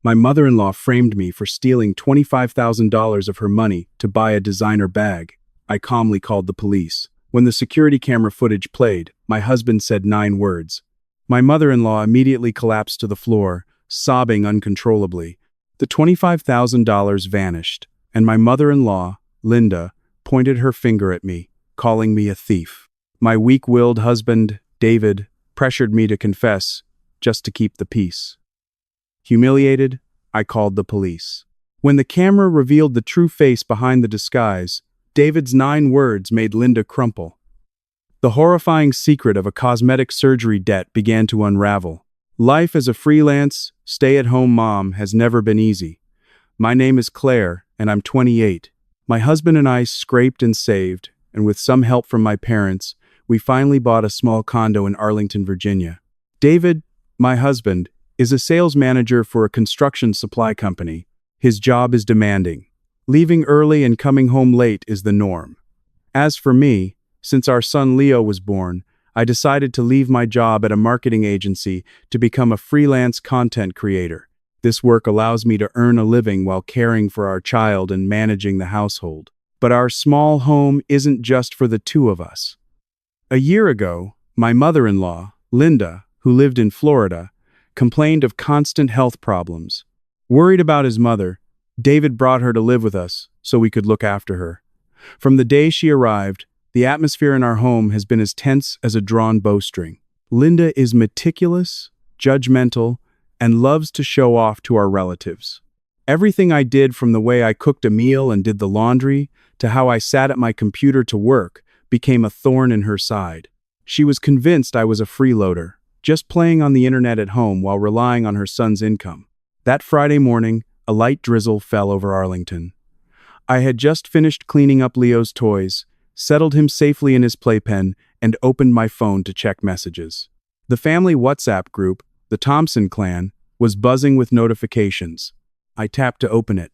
My mother-in-law framed me for stealing $25,000 of her money to buy a designer bag. I calmly called the police. When the security camera footage played, my husband said 9 words. My mother-in-law immediately collapsed to the floor, sobbing uncontrollably. The $25,000 vanished, and my mother-in-law, Linda, pointed her finger at me, calling me a thief. My weak-willed husband, David, pressured me to confess, just to keep the peace. Humiliated, I called the police. When the camera revealed the true face behind the disguise, David's 9 words made Linda crumple. The horrifying secret of a cosmetic surgery debt began to unravel. Life as a freelance, stay-at-home mom has never been easy. My name is Claire, and I'm 28. My husband and I scraped and saved, and with some help from my parents, we finally bought a small condo in Arlington, Virginia. David, my husband, is a sales manager for a construction supply company. His job is demanding. Leaving early and coming home late is the norm. As for me, since our son Leo was born, I decided to leave my job at a marketing agency to become a freelance content creator. This work allows me to earn a living while caring for our child and managing the household. But our small home isn't just for the 2 of us. A year ago, my mother-in-law, Linda, who lived in Florida, complained of constant health problems. Worried about his mother, David brought her to live with us so we could look after her. From the day she arrived, the atmosphere in our home has been as tense as a drawn bowstring. Linda is meticulous, judgmental, and loves to show off to our relatives. Everything I did, from the way I cooked a meal and did the laundry to how I sat at my computer to work, became a thorn in her side. She was convinced I was a freeloader, just playing on the internet at home while relying on her son's income. That Friday morning, a light drizzle fell over Arlington. I had just finished cleaning up Leo's toys, settled him safely in his playpen, and opened my phone to check messages. The family WhatsApp group, the Thompson clan, was buzzing with notifications. I tapped to open it.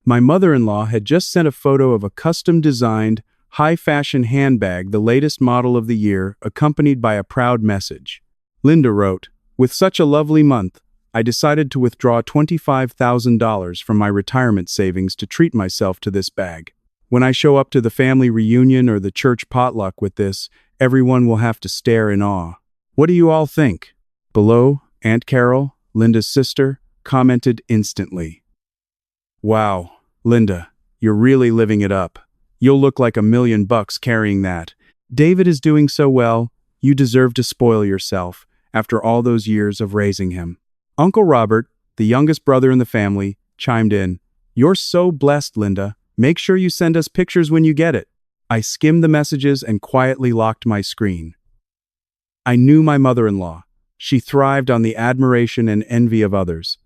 My mother-in-law had just sent a photo of a custom-designed, high-fashion handbag, the latest model of the year, accompanied by a proud message. Linda wrote, "With such a lovely month, I decided to withdraw $25,000 from my retirement savings to treat myself to this bag. When I show up to the family reunion or the church potluck with this, everyone will have to stare in awe. What do you all think?" Below, Aunt Carol, Linda's sister, commented instantly. "Wow, Linda, you're really living it up. You'll look like $1 million carrying that. David is doing so well, you deserve to spoil yourself after all those years of raising him." Uncle Robert, the youngest brother in the family, chimed in. "You're so blessed, Linda. Make sure you send us pictures when you get it." I skimmed the messages and quietly locked my screen. I knew my mother-in-law. She thrived on the admiration and envy of others.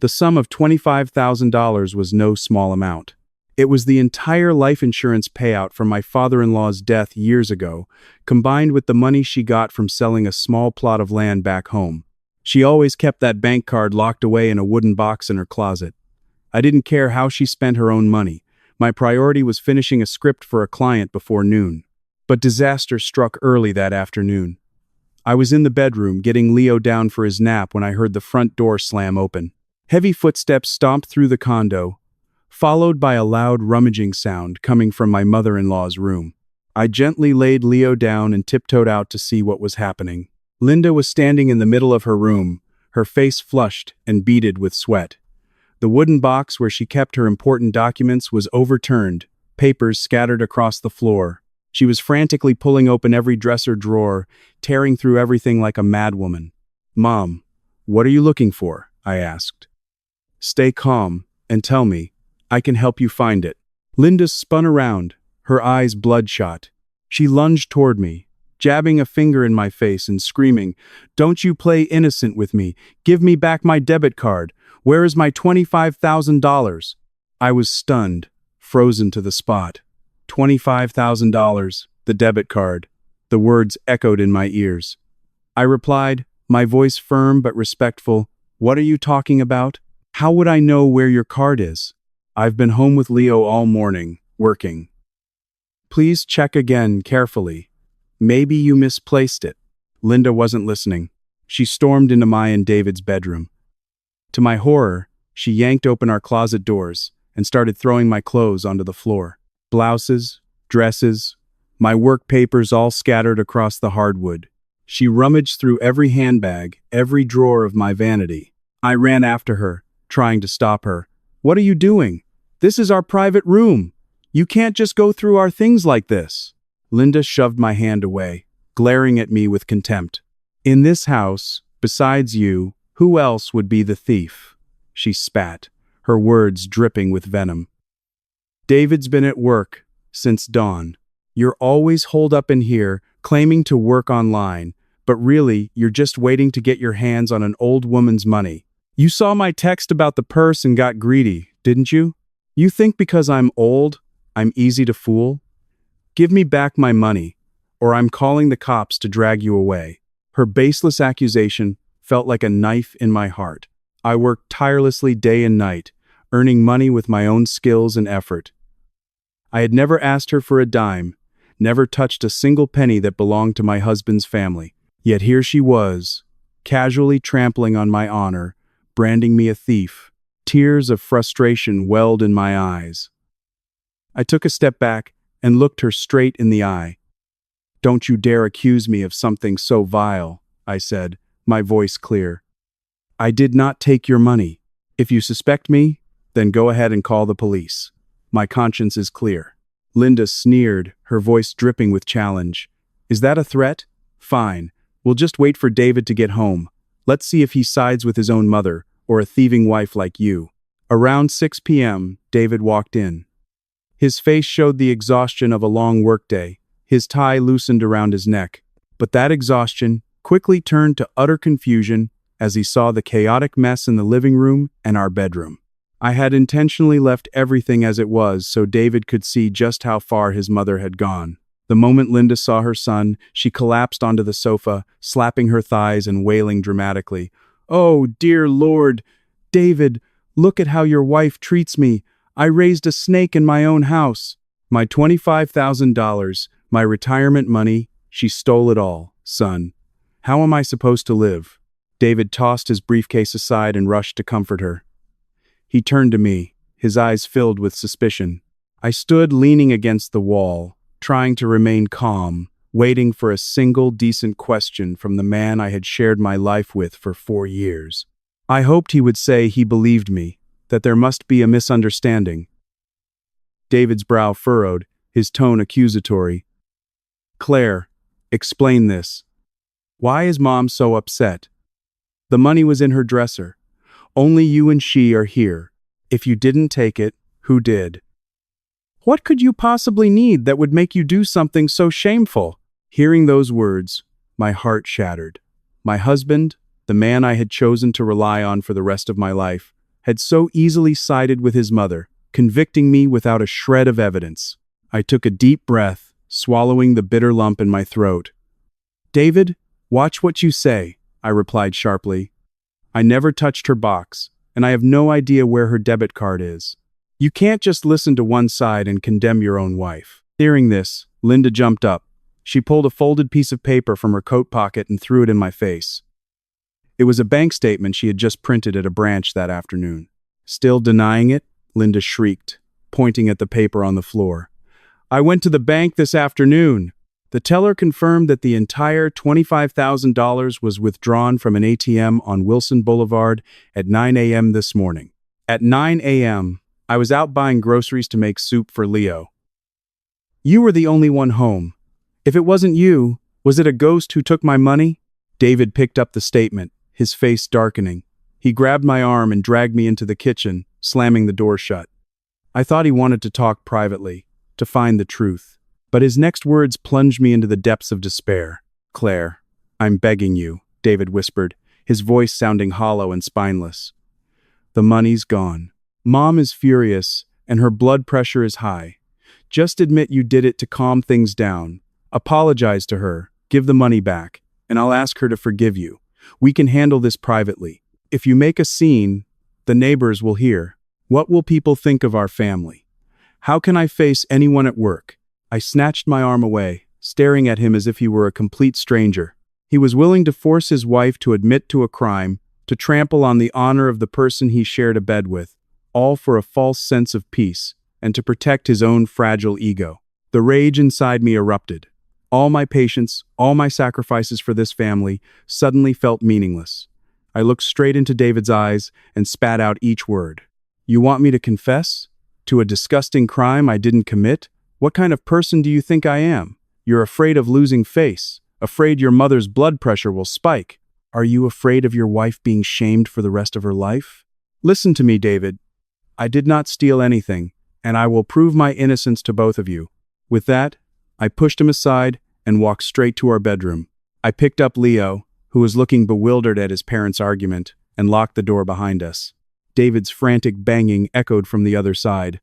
The sum of $25,000 was no small amount. It was the entire life insurance payout from my father-in-law's death years ago, combined with the money she got from selling a small plot of land back home. She always kept that bank card locked away in a wooden box in her closet. I didn't care how she spent her own money. My priority was finishing a script for a client before noon. But disaster struck early that afternoon. I was in the bedroom getting Leo down for his nap when I heard the front door slam open. Heavy footsteps stomped through the condo, followed by a loud rummaging sound coming from my mother-in-law's room. I gently laid Leo down and tiptoed out to see what was happening. Linda was standing in the middle of her room, her face flushed and beaded with sweat. The wooden box where she kept her important documents was overturned, papers scattered across the floor. She was frantically pulling open every dresser drawer, tearing through everything like a madwoman. "Mom, what are you looking for?" I asked. "Stay calm and tell me. I can help you find it." Linda spun around, her eyes bloodshot. She lunged toward me, jabbing a finger in my face and screaming, "Don't you play innocent with me. Give me back my debit card. Where is my $25,000? I was stunned, frozen to the spot. $25,000, the debit card. The words echoed in my ears. I replied, my voice firm but respectful, "What are you talking about? How would I know where your card is? I've been home with Leo all morning, working. Please check again carefully. Maybe you misplaced it." Linda wasn't listening. She stormed into my and David's bedroom. To my horror, she yanked open our closet doors and started throwing my clothes onto the floor. Blouses, dresses, my work papers all scattered across the hardwood. She rummaged through every handbag, every drawer of my vanity. I ran after her, trying to stop her. "What are you doing? This is our private room. You can't just go through our things like this." Linda shoved my hand away, glaring at me with contempt. "In this house, besides you, who else would be the thief?" She spat, her words dripping with venom. "David's been at work since dawn. You're always holed up in here, claiming to work online, but really, you're just waiting to get your hands on an old woman's money. You saw my text about the purse and got greedy, didn't you? You think because I'm old, I'm easy to fool? Give me back my money, or I'm calling the cops to drag you away." Her baseless accusation felt like a knife in my heart. I worked tirelessly day and night, earning money with my own skills and effort. I had never asked her for a dime, never touched a single penny that belonged to my husband's family. Yet here she was, casually trampling on my honor, branding me a thief. Tears of frustration welled in my eyes. I took a step back and looked her straight in the eye. "Don't you dare accuse me of something so vile," I said, my voice clear. "I did not take your money. If you suspect me, then go ahead and call the police. My conscience is clear." Linda sneered, her voice dripping with challenge. "Is that a threat? Fine. We'll just wait for David to get home. Let's see if he sides with his own mother or a thieving wife like you." Around 6 p.m., David walked in. His face showed the exhaustion of a long workday, his tie loosened around his neck. But that exhaustion quickly turned to utter confusion as he saw the chaotic mess in the living room and our bedroom. I had intentionally left everything as it was so David could see just how far his mother had gone. The moment Linda saw her son, she collapsed onto the sofa, slapping her thighs and wailing dramatically. "Oh, dear Lord! David, look at how your wife treats me. I raised a snake in my own house. My $25,000, my retirement money, she stole it all, son. How am I supposed to live?" David tossed his briefcase aside and rushed to comfort her. He turned to me, his eyes filled with suspicion. I stood leaning against the wall, trying to remain calm, waiting for a single decent question from the man I had shared my life with for 4 years. I hoped he would say he believed me, that there must be a misunderstanding. David's brow furrowed, his tone accusatory. "Claire, explain this. Why is Mom so upset? The money was in her dresser. Only you and she are here. If you didn't take it, who did? What could you possibly need that would make you do something so shameful?" Hearing those words, my heart shattered. My husband, the man I had chosen to rely on for the rest of my life, had so easily sided with his mother, convicting me without a shred of evidence. I took a deep breath, swallowing the bitter lump in my throat. "David, watch what you say," I replied sharply. "I never touched her box, and I have no idea where her debit card is. You can't just listen to one side and condemn your own wife." Hearing this, Linda jumped up. She pulled a folded piece of paper from her coat pocket and threw it in my face. It was a bank statement she had just printed at a branch that afternoon. "Still denying it?" Linda shrieked, pointing at the paper on the floor. "I went to the bank this afternoon. The teller confirmed that the entire $25,000 was withdrawn from an ATM on Wilson Boulevard at 9 a.m. this morning. At 9 a.m., I was out buying groceries to make soup for Leo. You were the only one home. If it wasn't you, was it a ghost who took my money?" David picked up the statement, his face darkening. He grabbed my arm and dragged me into the kitchen, slamming the door shut. I thought he wanted to talk privately, to find the truth. But his next words plunged me into the depths of despair. "Claire, I'm begging you," David whispered, his voice sounding hollow and spineless. "The money's gone. Mom is furious, and her blood pressure is high. Just admit you did it to calm things down. Apologize to her, give the money back, and I'll ask her to forgive you. We can handle this privately. If you make a scene, the neighbors will hear. What will people think of our family? How can I face anyone at work?" I snatched my arm away, staring at him as if he were a complete stranger. He was willing to force his wife to admit to a crime, to to trample on the honor of the person he shared a bed with, all for a false sense of peace and to protect his own fragile ego. The rage inside me erupted. All my patience, all my sacrifices for this family suddenly felt meaningless. I looked straight into David's eyes and spat out each word. You want me to confess? To a disgusting crime I didn't commit? What kind of person do you think I am? You're afraid of losing face, afraid your mother's blood pressure will spike. Are you afraid of your wife being shamed for the rest of her life? Listen to me, David. I did not steal anything, and I will prove my innocence to both of you. With that, I pushed him aside and walked straight to our bedroom. I picked up Leo, who was looking bewildered at his parents' argument, and locked the door behind us. David's frantic banging echoed from the other side.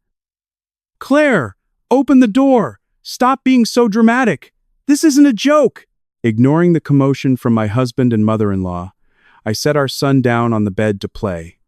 Claire, open the door! Stop being so dramatic! This isn't a joke! Ignoring the commotion from my husband and mother-in-law, I set our son down on the bed to play.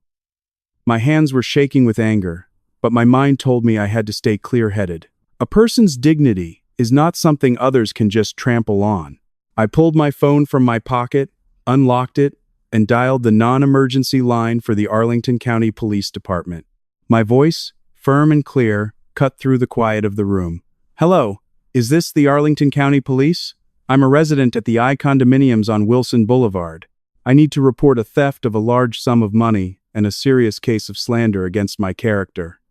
My hands were shaking with anger, but my mind told me I had to stay clear-headed. A person's dignity is not something others can just trample on. I pulled my phone from my pocket, unlocked it, and dialed the non-emergency line for the Arlington County Police Department. My voice, firm and clear, cut through the quiet of the room. Hello, is this the Arlington County Police? I'm a resident at the I condominiums on Wilson Boulevard. I need to report a theft of a large sum of money and a serious case of slander against my character.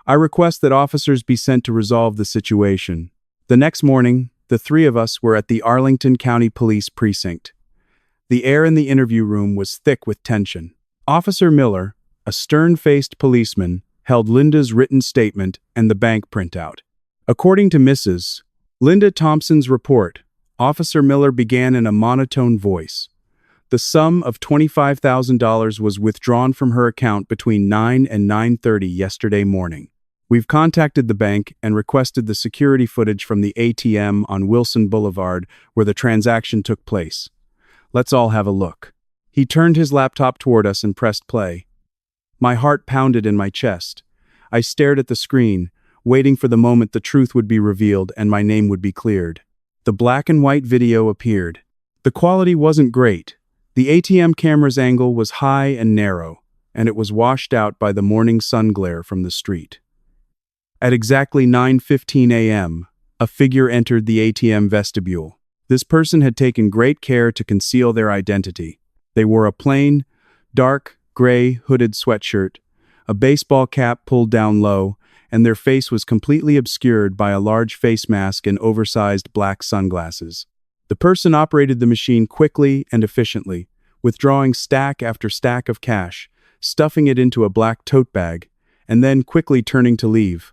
I request that officers be sent to resolve the situation. The next morning, the three of us were at the Arlington County Police Precinct. The air in the interview room was thick with tension. Officer Miller, a stern-faced policeman, held Linda's written statement and the bank printout. According to Mrs. Linda Thompson's report, Officer Miller began in a monotone voice. The sum of $25,000 was withdrawn from her account between 9 and 9:30 yesterday morning. We've contacted the bank and requested the security footage from the ATM on Wilson Boulevard where the transaction took place. Let's all have a look. He turned his laptop toward us and pressed play. My heart pounded in my chest. I stared at the screen, waiting for the moment the truth would be revealed and my name would be cleared. The black and white video appeared. The quality wasn't great. The ATM camera's angle was high and narrow, and it was washed out by the morning sun glare from the street. At exactly 9:15 a.m., a figure entered the ATM vestibule. This person had taken great care to conceal their identity. They wore a plain, dark, gray, hooded sweatshirt, a baseball cap pulled down low, and their face was completely obscured by a large face mask and oversized black sunglasses. The person operated the machine quickly and efficiently, withdrawing stack after stack of cash, stuffing it into a black tote bag, and then quickly turning to leave.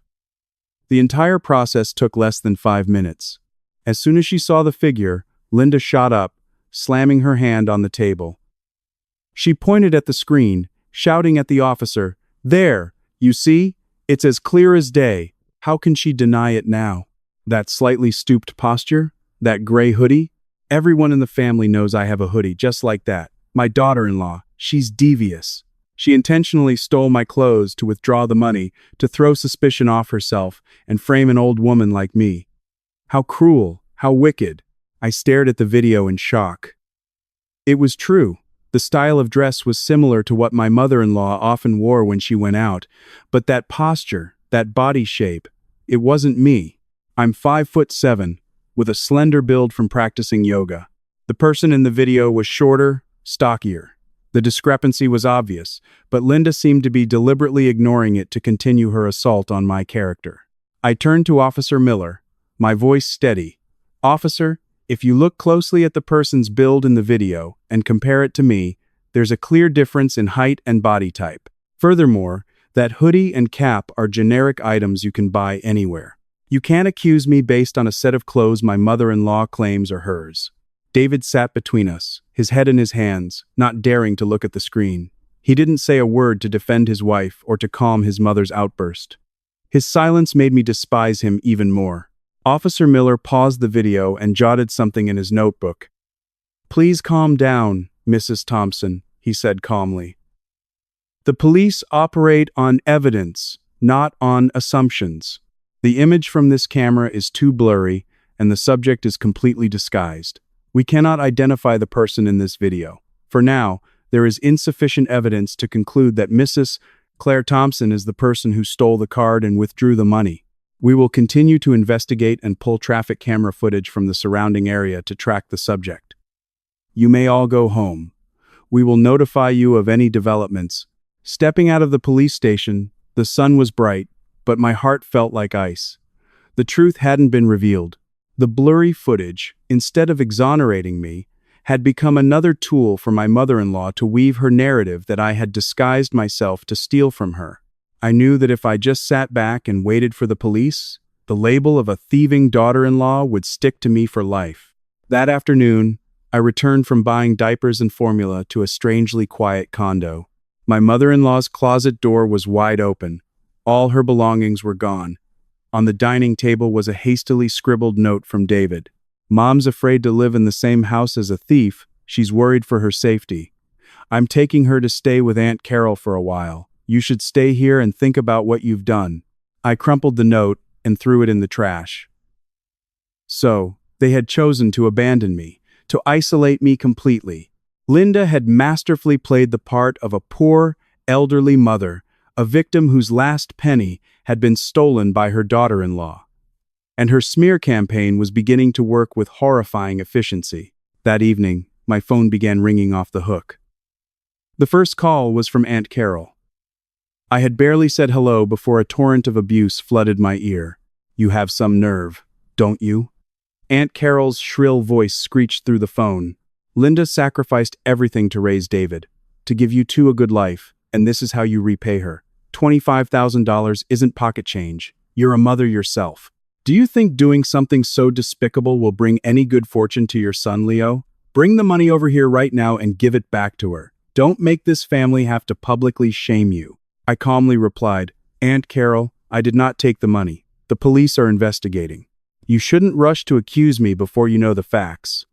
The entire process took less than 5 minutes. As soon as she saw the figure, Linda shot up, slamming her hand on the table. She pointed at the screen, shouting at the officer, "There, you see? It's as clear as day. How can she deny it now? That slightly stooped posture? That gray hoodie? Everyone in the family knows I have a hoodie just like that. My daughter-in-law, she's devious. She intentionally stole my clothes to withdraw the money, to throw suspicion off herself and frame an old woman like me. How cruel, how wicked." I stared at the video in shock. It was true. The style of dress was similar to what my mother-in-law often wore when she went out, but that posture, that body shape, it wasn't me. I'm 5'7", with a slender build from practicing yoga. The person in the video was shorter, stockier. The discrepancy was obvious, but Linda seemed to be deliberately ignoring it to continue her assault on my character. I turned to Officer Miller, my voice steady. "Officer, if you look closely at the person's build in the video and compare it to me, there's a clear difference in height and body type. Furthermore, that hoodie and cap are generic items you can buy anywhere. You can't accuse me based on a set of clothes my mother-in-law claims are hers." David sat between us, his head in his hands, not daring to look at the screen. He didn't say a word to defend his wife or to calm his mother's outburst. His silence made me despise him even more. Officer Miller paused the video and jotted something in his notebook. "Please calm down, Mrs. Thompson," he said calmly. "The police operate on evidence, not on assumptions. The image from this camera is too blurry, and the subject is completely disguised. We cannot identify the person in this video. For now, there is insufficient evidence to conclude that Mrs. Claire Thompson is the person who stole the card and withdrew the money. We will continue to investigate and pull traffic camera footage from the surrounding area to track the subject. You may all go home. We will notify you of any developments. Stepping out of the police station, the sun was bright, but my heart felt like ice. The truth hadn't been revealed. The blurry footage, instead of exonerating me, had become another tool for my mother-in-law to weave her narrative that I had disguised myself to steal from her. I knew that if I just sat back and waited for the police, the label of a thieving daughter-in-law would stick to me for life. That afternoon, I returned from buying diapers and formula to a strangely quiet condo. My mother-in-law's closet door was wide open. All her belongings were gone. On the dining table was a hastily scribbled note from David. "Mom's afraid to live in the same house as a thief. She's worried for her safety. I'm taking her to stay with Aunt Carol for a while. You should stay here and think about what you've done." I crumpled the note and threw it in the trash. So, they had chosen to abandon me, to isolate me completely. Linda had masterfully played the part of a poor, elderly mother, a victim whose last penny had been stolen by her daughter-in-law. And her smear campaign was beginning to work with horrifying efficiency. That evening, my phone began ringing off the hook. The first call was from Aunt Carol. I had barely said hello before a torrent of abuse flooded my ear. "You have some nerve, don't you?" Aunt Carol's shrill voice screeched through the phone. "Linda sacrificed everything to raise David, to give you two a good life, and this is how you repay her. $25,000 isn't pocket change. You're a mother yourself. Do you think doing something so despicable will bring any good fortune to your son, Leo? Bring the money over here right now and give it back to her. Don't make this family have to publicly shame you." I calmly replied, "Aunt Carol, I did not take the money. The police are investigating. You shouldn't rush to accuse me before you know the facts."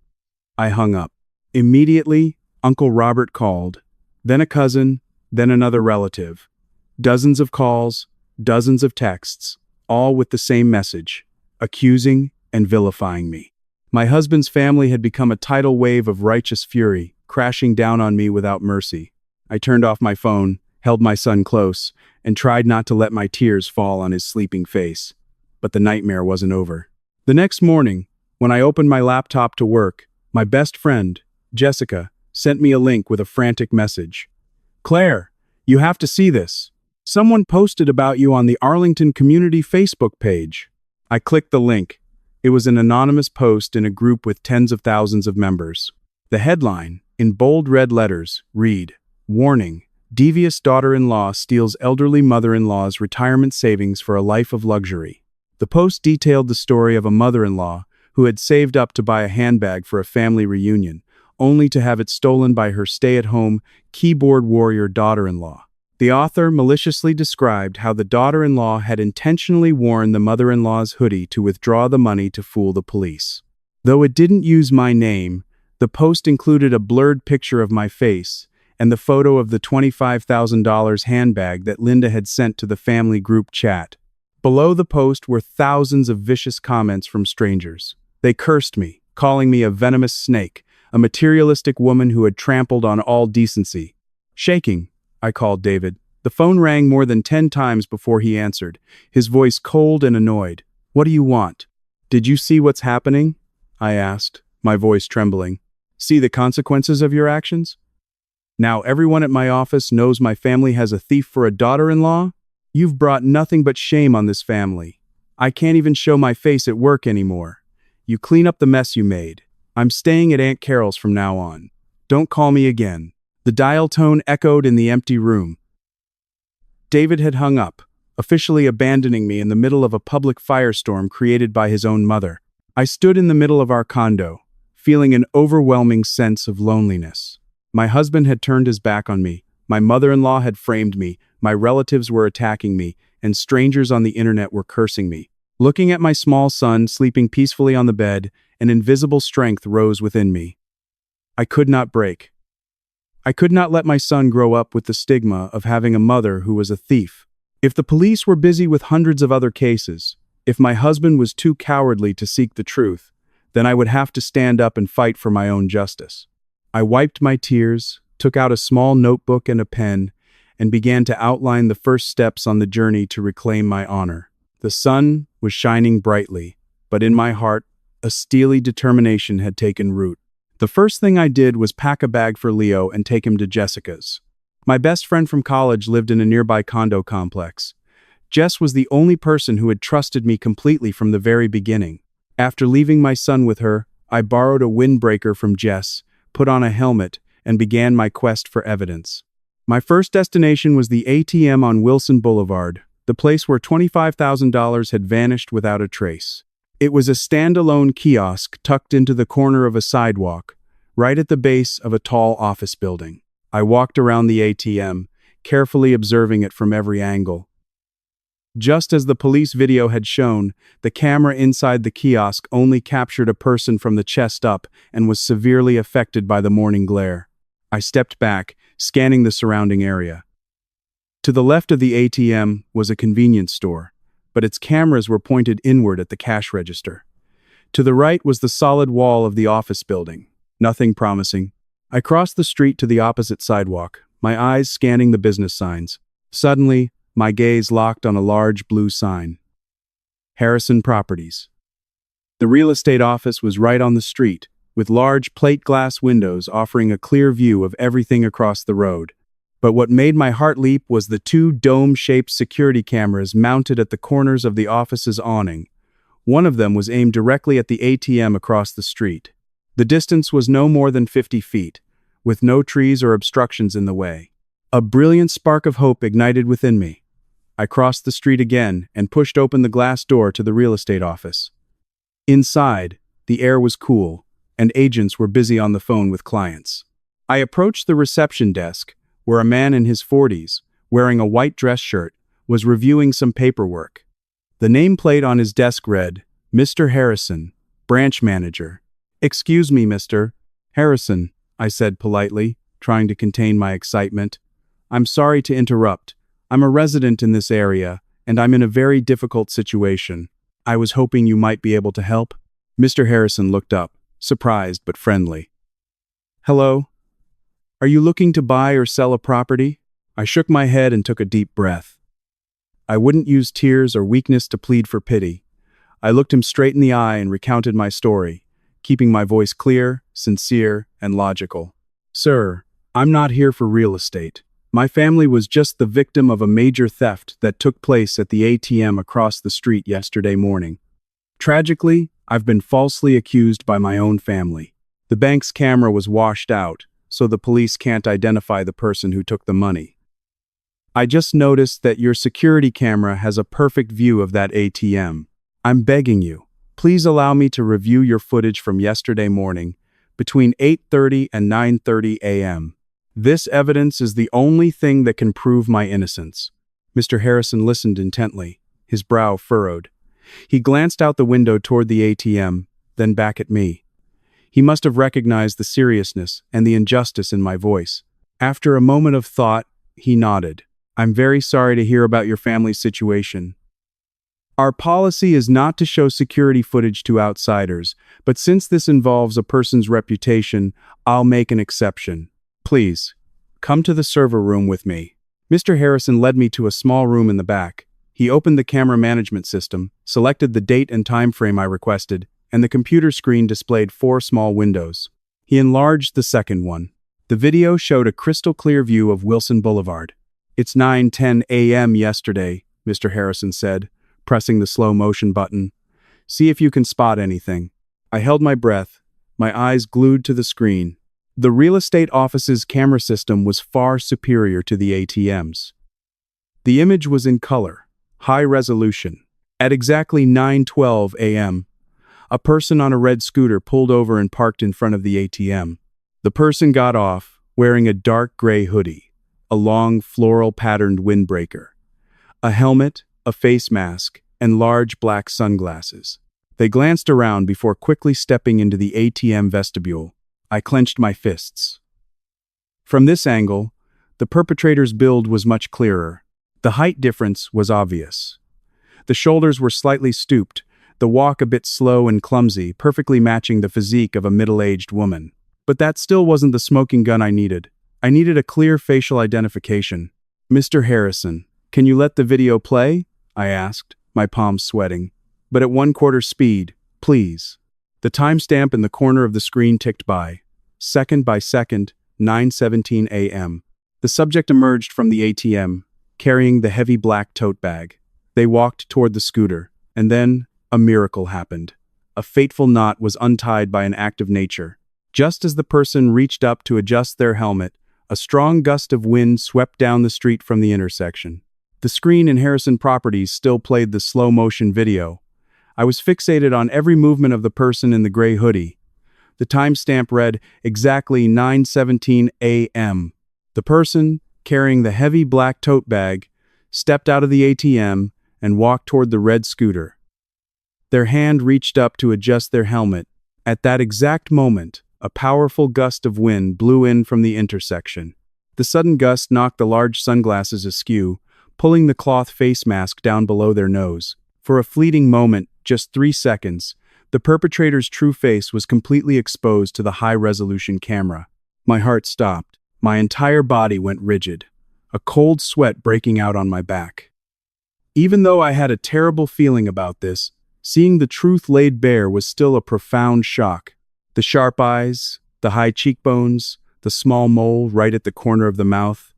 I hung up. Immediately, Uncle Robert called, then a cousin, then another relative. Dozens of calls, dozens of texts, all with the same message, accusing and vilifying me. My husband's family had become a tidal wave of righteous fury, crashing down on me without mercy. I turned off my phone, held my son close, and tried not to let my tears fall on his sleeping face. But the nightmare wasn't over. The next morning, when I opened my laptop to work, my best friend, Jessica, sent me a link with a frantic message. "Claire, you have to see this. Someone posted about you on the Arlington Community Facebook page." I clicked the link. It was an anonymous post in a group with tens of thousands of members. The headline, in bold red letters, read, "Warning, devious daughter-in-law steals elderly mother-in-law's retirement savings for a life of luxury." The post detailed the story of a mother-in-law who had saved up to buy a handbag for a family reunion, only to have it stolen by her stay-at-home, keyboard warrior daughter-in-law. The author maliciously described how the daughter-in-law had intentionally worn the mother-in-law's hoodie to withdraw the money to fool the police. Though it didn't use my name, the post included a blurred picture of my face and the photo of the $25,000 handbag that Linda had sent to the family group chat. Below the post were thousands of vicious comments from strangers. They cursed me, calling me a venomous snake, a materialistic woman who had trampled on all decency. Shaking, I called David. The phone rang more than 10 times before he answered, his voice cold and annoyed. "What do you want?" "Did you see what's happening?" I asked, my voice trembling. "See the consequences of your actions? Now everyone at my office knows my family has a thief for a daughter-in-law? You've brought nothing but shame on this family. I can't even show my face at work anymore. You clean up the mess you made. I'm staying at Aunt Carol's from now on. Don't call me again." The dial tone echoed in the empty room. David had hung up, officially abandoning me in the middle of a public firestorm created by his own mother. I stood in the middle of our condo, feeling an overwhelming sense of loneliness. My husband had turned his back on me, my mother-in-law had framed me, my relatives were attacking me, and strangers on the internet were cursing me. Looking at my small son sleeping peacefully on the bed, an invisible strength rose within me. I could not break. I could not let my son grow up with the stigma of having a mother who was a thief. If the police were busy with hundreds of other cases, if my husband was too cowardly to seek the truth, then I would have to stand up and fight for my own justice. I wiped my tears, took out a small notebook and a pen, and began to outline the first steps on the journey to reclaim my honor. The sun was shining brightly, but in my heart, a steely determination had taken root. The first thing I did was pack a bag for Leo and take him to Jessica's. My best friend from college lived in a nearby condo complex. Jess was the only person who had trusted me completely from the very beginning. After leaving my son with her, I borrowed a windbreaker from Jess, put on a helmet, and began my quest for evidence. My first destination was the ATM on Wilson Boulevard, the place where $25,000 had vanished without a trace. It was a standalone kiosk tucked into the corner of a sidewalk, right at the base of a tall office building. I walked around the ATM, carefully observing it from every angle. Just as the police video had shown, the camera inside the kiosk only captured a person from the chest up and was severely affected by the morning glare. I stepped back, scanning the surrounding area. To the left of the ATM was a convenience store, but its cameras were pointed inward at the cash register. To the right was the solid wall of the office building. Nothing promising. I crossed the street to the opposite sidewalk, my eyes scanning the business signs. Suddenly, my gaze locked on a large blue sign. Harrison Properties. The real estate office was right on the street, with large plate glass windows offering a clear view of everything across the road. But what made my heart leap was the two dome-shaped security cameras mounted at the corners of the office's awning. One of them was aimed directly at the ATM across the street. The distance was no more than 50 feet, with no trees or obstructions in the way. A brilliant spark of hope ignited within me. I crossed the street again and pushed open the glass door to the real estate office. Inside, the air was cool, and agents were busy on the phone with clients. I approached the reception desk, where a man in his 40s, wearing a white dress shirt, was reviewing some paperwork. The nameplate on his desk read, Mr. Harrison, branch manager. "Excuse me, Mr. Harrison," I said politely, trying to contain my excitement. "I'm sorry to interrupt. I'm a resident in this area, and I'm in a very difficult situation. I was hoping you might be able to help." Mr. Harrison looked up, surprised but friendly. "Hello? Are you looking to buy or sell a property?" I shook my head and took a deep breath. I wouldn't use tears or weakness to plead for pity. I looked him straight in the eye and recounted my story, keeping my voice clear, sincere, and logical. "Sir, I'm not here for real estate. My family was just the victim of a major theft that took place at the ATM across the street yesterday morning. Tragically, I've been falsely accused by my own family. The bank's camera was washed out, so the police can't identify the person who took the money. I just noticed that your security camera has a perfect view of that ATM. I'm begging you, please allow me to review your footage from yesterday morning, between 8:30 and 9:30 a.m. This evidence is the only thing that can prove my innocence." Mr. Harrison listened intently, his brow furrowed. He glanced out the window toward the ATM, then back at me. He must have recognized the seriousness and the injustice in my voice. After a moment of thought, he nodded. "I'm very sorry to hear about your family's situation. Our policy is not to show security footage to outsiders, but since this involves a person's reputation, I'll make an exception. Please, come to the server room with me." Mr. Harrison led me to a small room in the back. He opened the camera management system, selected the date and time frame I requested, and the computer screen displayed 4 small windows. He enlarged the second one. The video showed a crystal-clear view of Wilson Boulevard. "It's 9:10 a.m. yesterday," Mr. Harrison said, pressing the slow-motion button. "See if you can spot anything." I held my breath, my eyes glued to the screen. The real estate office's camera system was far superior to the ATM's. The image was in color, high resolution. At exactly 9:12 a.m., a person on a red scooter pulled over and parked in front of the ATM. The person got off, wearing a dark gray hoodie, a long floral-patterned windbreaker, a helmet, a face mask, and large black sunglasses. They glanced around before quickly stepping into the ATM vestibule. I clenched my fists. From this angle, the perpetrator's build was much clearer. The height difference was obvious. The shoulders were slightly stooped, the walk a bit slow and clumsy, perfectly matching the physique of a middle-aged woman. But that still wasn't the smoking gun I needed. I needed a clear facial identification. "Mr. Harrison, can you let the video play?" I asked, my palms sweating. "But at 1/4 speed, please." The timestamp in the corner of the screen ticked by. Second by second, 9:17 a.m. The subject emerged from the ATM, carrying the heavy black tote bag. They walked toward the scooter, and then a miracle happened. A fateful knot was untied by an act of nature. Just as the person reached up to adjust their helmet, a strong gust of wind swept down the street from the intersection. The screen in Harrison Properties still played the slow-motion video. I was fixated on every movement of the person in the gray hoodie. The timestamp read exactly 9:17 a.m. The person, carrying the heavy black tote bag, stepped out of the ATM and walked toward the red scooter. Their hand reached up to adjust their helmet. At that exact moment, a powerful gust of wind blew in from the intersection. The sudden gust knocked the large sunglasses askew, pulling the cloth face mask down below their nose. For a fleeting moment, just 3 seconds, the perpetrator's true face was completely exposed to the high-resolution camera. My heart stopped. My entire body went rigid, a cold sweat breaking out on my back. Even though I had a terrible feeling about this, seeing the truth laid bare was still a profound shock. The sharp eyes, the high cheekbones, the small mole right at the corner of the mouth,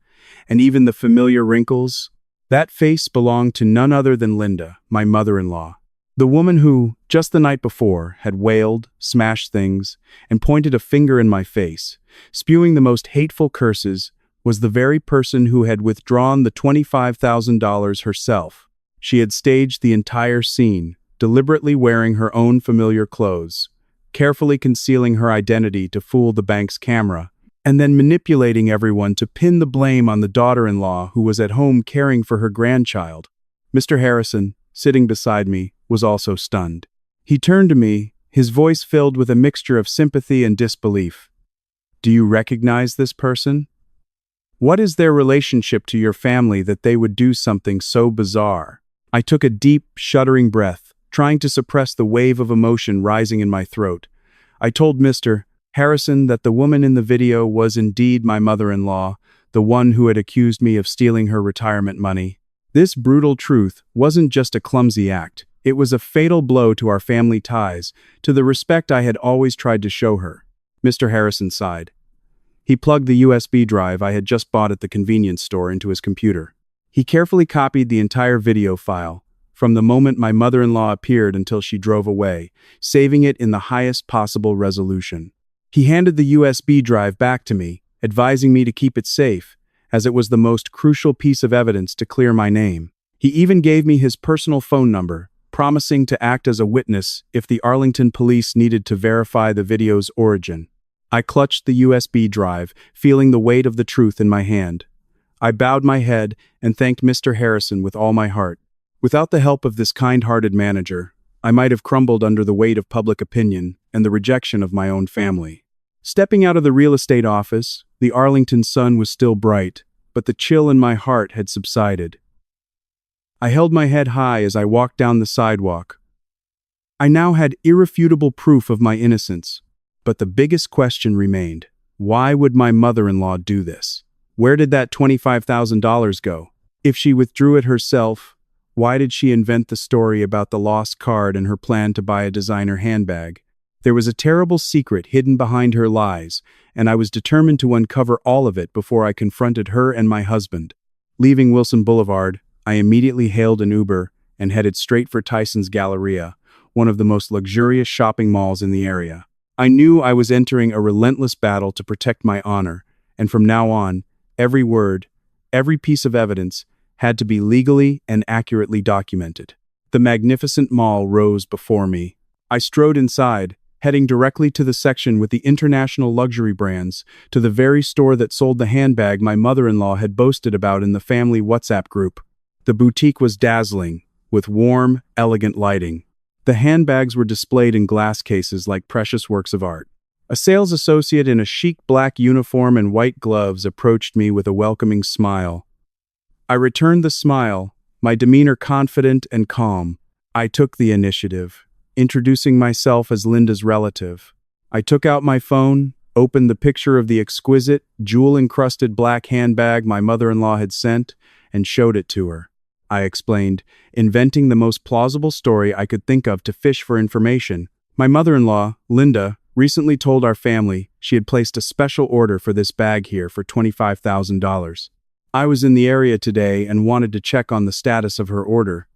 and even the familiar wrinkles. That face belonged to none other than Linda, my mother-in-law. The woman who, just the night before, had wailed, smashed things, and pointed a finger in my face, spewing the most hateful curses, was the very person who had withdrawn the $25,000 herself. She had staged the entire scene, deliberately wearing her own familiar clothes, carefully concealing her identity to fool the bank's camera, and then manipulating everyone to pin the blame on the daughter-in-law who was at home caring for her grandchild. Mr. Harrison, sitting beside me, was also stunned. He turned to me, his voice filled with a mixture of sympathy and disbelief. "Do you recognize this person? What is their relationship to your family that they would do something so bizarre?" I took a deep, shuddering breath, trying to suppress the wave of emotion rising in my throat. I told Mr. Harrison that the woman in the video was indeed my mother-in-law, the one who had accused me of stealing her retirement money. This brutal truth wasn't just a clumsy act. It was a fatal blow to our family ties, to the respect I had always tried to show her. Mr. Harrison sighed. He plugged the USB drive I had just bought at the convenience store into his computer. He carefully copied the entire video file, from the moment my mother-in-law appeared until she drove away, saving it in the highest possible resolution. He handed the USB drive back to me, advising me to keep it safe, as it was the most crucial piece of evidence to clear my name. He even gave me his personal phone number, promising to act as a witness if the Arlington police needed to verify the video's origin. I clutched the USB drive, feeling the weight of the truth in my hand. I bowed my head and thanked Mr. Harrison with all my heart. Without the help of this kind-hearted manager, I might have crumbled under the weight of public opinion and the rejection of my own family. Stepping out of the real estate office, the Arlington sun was still bright, but the chill in my heart had subsided. I held my head high as I walked down the sidewalk. I now had irrefutable proof of my innocence, but the biggest question remained. Why would my mother-in-law do this? Where did that $25,000 go? If she withdrew it herself, why did she invent the story about the lost card and her plan to buy a designer handbag? There was a terrible secret hidden behind her lies, and I was determined to uncover all of it before I confronted her and my husband. Leaving Wilson Boulevard, I immediately hailed an Uber and headed straight for Tyson's Galleria, one of the most luxurious shopping malls in the area. I knew I was entering a relentless battle to protect my honor, and from now on, every word, every piece of evidence, had to be legally and accurately documented. The magnificent mall rose before me. I strode inside, heading directly to the section with the international luxury brands, to the very store that sold the handbag my mother-in-law had boasted about in the family WhatsApp group. The boutique was dazzling, with warm, elegant lighting. The handbags were displayed in glass cases like precious works of art. A sales associate in a chic black uniform and white gloves approached me with a welcoming smile. I returned the smile, my demeanor confident and calm. I took the initiative, introducing myself as Linda's relative. I took out my phone, opened the picture of the exquisite, jewel-encrusted black handbag my mother-in-law had sent, and showed it to her. I explained, inventing the most plausible story I could think of to fish for information. My mother-in-law, Linda, recently told our family she had placed a special order for this bag here for $25,000. I was in the area today and wanted to check on the status of her order.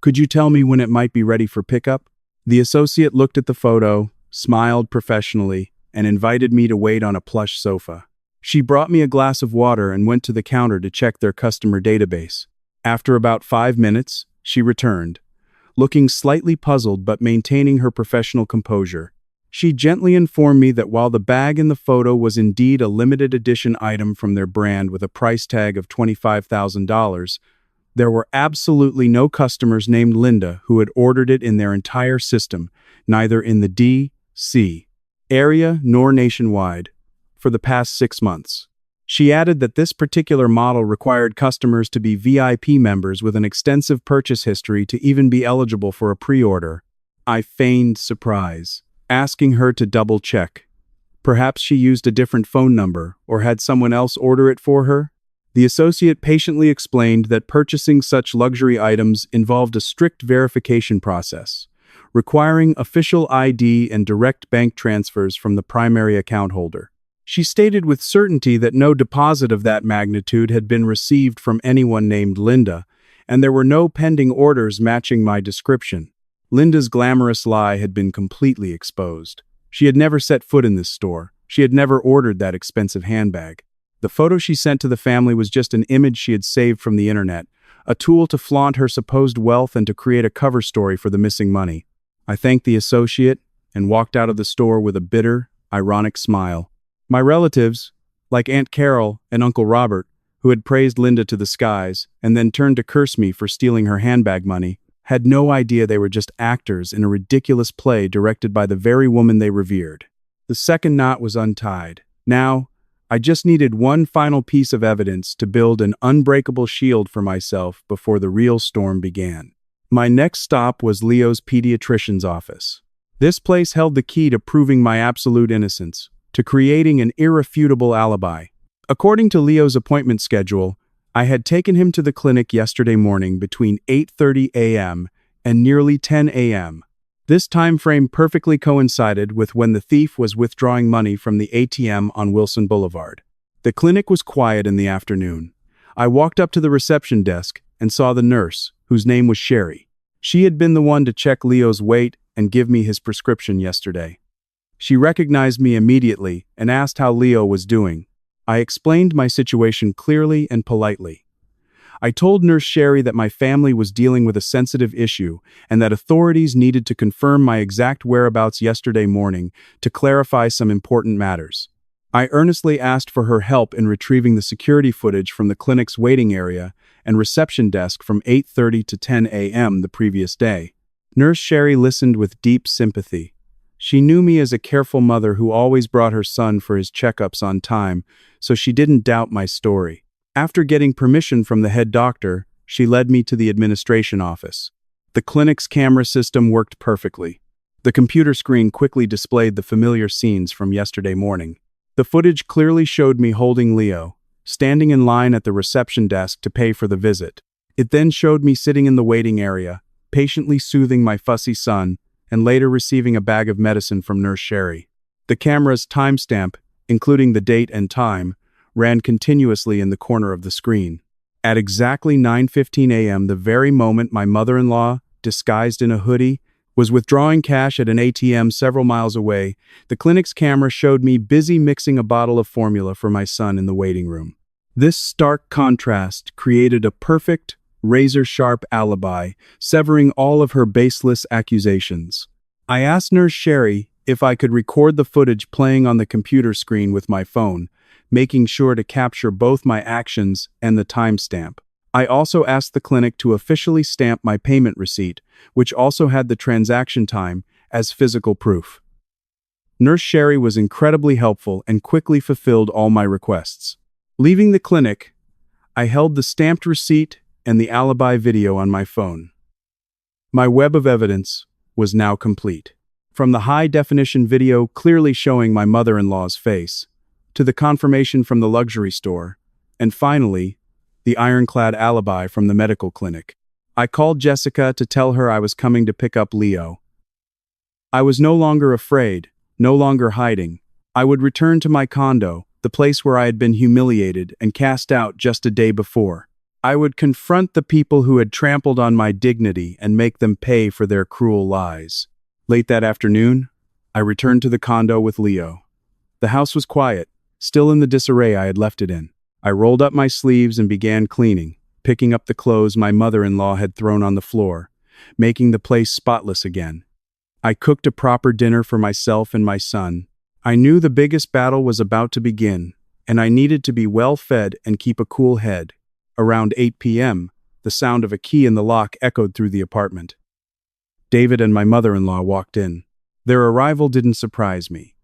Could you tell me when it might be ready for pickup? The associate looked at the photo, smiled professionally, and invited me to wait on a plush sofa. She brought me a glass of water and went to the counter to check their customer database. After about 5 minutes, she returned, looking slightly puzzled but maintaining her professional composure. She gently informed me that while the bag in the photo was indeed a limited edition item from their brand with a price tag of $25,000, there were absolutely no customers named Linda who had ordered it in their entire system, neither in the D.C. area nor nationwide, for the past 6 months. She added that this particular model required customers to be VIP members with an extensive purchase history to even be eligible for a pre-order. I feigned surprise, asking her to double-check. Perhaps she used a different phone number or had someone else order it for her? The associate patiently explained that purchasing such luxury items involved a strict verification process, requiring official ID and direct bank transfers from the primary account holder. She stated with certainty that no deposit of that magnitude had been received from anyone named Linda, and there were no pending orders matching my description. Linda's glamorous lie had been completely exposed. She had never set foot in this store. She had never ordered that expensive handbag. The photo she sent to the family was just an image she had saved from the internet, a tool to flaunt her supposed wealth and to create a cover story for the missing money. I thanked the associate and walked out of the store with a bitter, ironic smile. My relatives, like Aunt Carol and Uncle Robert, who had praised Linda to the skies and then turned to curse me for stealing her handbag money, had no idea they were just actors in a ridiculous play directed by the very woman they revered. The second knot was untied. Now, I just needed one final piece of evidence to build an unbreakable shield for myself before the real storm began. My next stop was Leo's pediatrician's office. This place held the key to proving my absolute innocence, to creating an irrefutable alibi. According to Leo's appointment schedule, I had taken him to the clinic yesterday morning between 8:30 a.m. and nearly 10 a.m. This time frame perfectly coincided with when the thief was withdrawing money from the ATM on Wilson Boulevard. The clinic was quiet in the afternoon. I walked up to the reception desk and saw the nurse, whose name was Sherry. She had been the one to check Leo's weight and give me his prescription yesterday. She recognized me immediately and asked how Leo was doing. I explained my situation clearly and politely. I told Nurse Sherry that my family was dealing with a sensitive issue and that authorities needed to confirm my exact whereabouts yesterday morning to clarify some important matters. I earnestly asked for her help in retrieving the security footage from the clinic's waiting area and reception desk from 8:30 to 10 a.m. the previous day. Nurse Sherry listened with deep sympathy. She knew me as a careful mother who always brought her son for his checkups on time, so she didn't doubt my story. After getting permission from the head doctor, she led me to the administration office. The clinic's camera system worked perfectly. The computer screen quickly displayed the familiar scenes from yesterday morning. The footage clearly showed me holding Leo, standing in line at the reception desk to pay for the visit. It then showed me sitting in the waiting area, patiently soothing my fussy son, and later receiving a bag of medicine from Nurse Sherry. The camera's timestamp, including the date and time, ran continuously in the corner of the screen. At exactly 9:15 a.m., the very moment my mother-in-law, disguised in a hoodie, was withdrawing cash at an ATM several miles away, the clinic's camera showed me busy mixing a bottle of formula for my son in the waiting room. This stark contrast created a perfect, razor-sharp alibi, severing all of her baseless accusations. I asked Nurse Sherry if I could record the footage playing on the computer screen with my phone, making sure to capture both my actions and the timestamp. I also asked the clinic to officially stamp my payment receipt, which also had the transaction time, as physical proof. Nurse Sherry was incredibly helpful and quickly fulfilled all my requests. Leaving the clinic, I held the stamped receipt and the alibi video on my phone. My web of evidence was now complete. From the high-definition video clearly showing my mother-in-law's face, to the confirmation from the luxury store, and finally, the ironclad alibi from the medical clinic. I called Jessica to tell her I was coming to pick up Leo. I was no longer afraid, no longer hiding. I would return to my condo, the place where I had been humiliated and cast out just a day before. I would confront the people who had trampled on my dignity and make them pay for their cruel lies. Late that afternoon, I returned to the condo with Leo. The house was quiet, still in the disarray I had left it in. I rolled up my sleeves and began cleaning, picking up the clothes my mother-in-law had thrown on the floor, making the place spotless again. I cooked a proper dinner for myself and my son. I knew the biggest battle was about to begin, and I needed to be well fed and keep a cool head. Around 8 p.m., the sound of a key in the lock echoed through the apartment. David and my mother-in-law walked in. Their arrival didn't surprise me.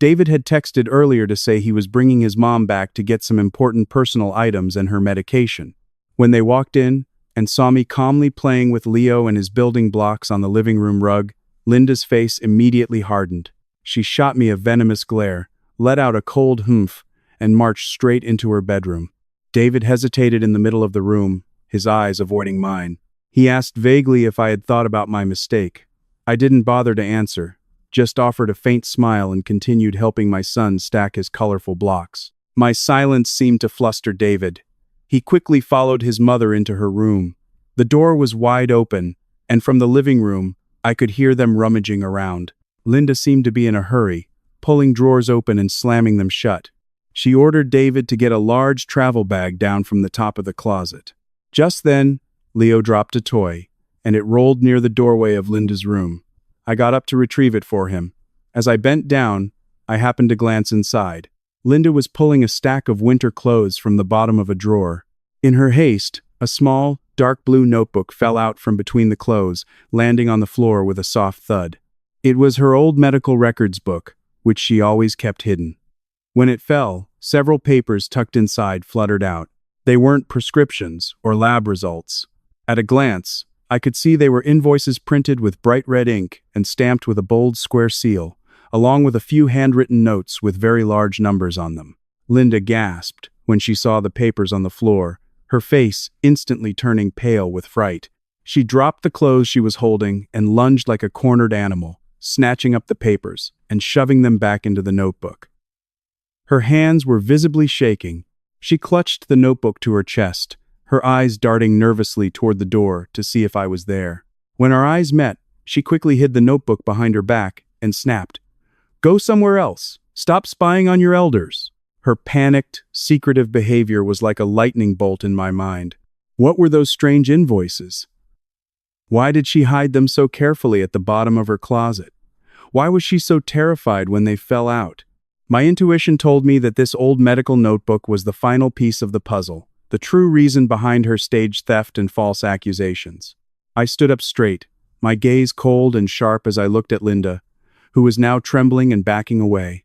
David had texted earlier to say he was bringing his mom back to get some important personal items and her medication. When they walked in and saw me calmly playing with Leo and his building blocks on the living room rug, Linda's face immediately hardened. She shot me a venomous glare, let out a cold humph, and marched straight into her bedroom. David hesitated in the middle of the room, his eyes avoiding mine. He asked vaguely if I had thought about my mistake. I didn't bother to answer, just offered a faint smile and continued helping my son stack his colorful blocks. My silence seemed to fluster David. He quickly followed his mother into her room. The door was wide open, and from the living room, I could hear them rummaging around. Linda seemed to be in a hurry, pulling drawers open and slamming them shut. She ordered David to get a large travel bag down from the top of the closet. Just then, Leo dropped a toy, and it rolled near the doorway of Linda's room. I got up to retrieve it for him. As I bent down, I happened to glance inside. Linda was pulling a stack of winter clothes from the bottom of a drawer. In her haste, a small, dark blue notebook fell out from between the clothes, landing on the floor with a soft thud. It was her old medical records book, which she always kept hidden. When it fell, several papers tucked inside fluttered out. They weren't prescriptions or lab results. At a glance, I could see they were invoices printed with bright red ink and stamped with a bold square seal, along with a few handwritten notes with very large numbers on them. Linda gasped when she saw the papers on the floor, her face instantly turning pale with fright. She dropped the clothes she was holding and lunged like a cornered animal, snatching up the papers and shoving them back into the notebook. Her hands were visibly shaking. She clutched the notebook to her chest, her eyes darting nervously toward the door to see if I was there. When our eyes met, she quickly hid the notebook behind her back and snapped, "Go somewhere else. Stop spying on your elders." Her panicked, secretive behavior was like a lightning bolt in my mind. What were those strange invoices? Why did she hide them so carefully at the bottom of her closet? Why was she so terrified when they fell out? My intuition told me that this old medical notebook was the final piece of the puzzle, the true reason behind her staged theft and false accusations. I stood up straight, my gaze cold and sharp as I looked at Linda, who was now trembling and backing away.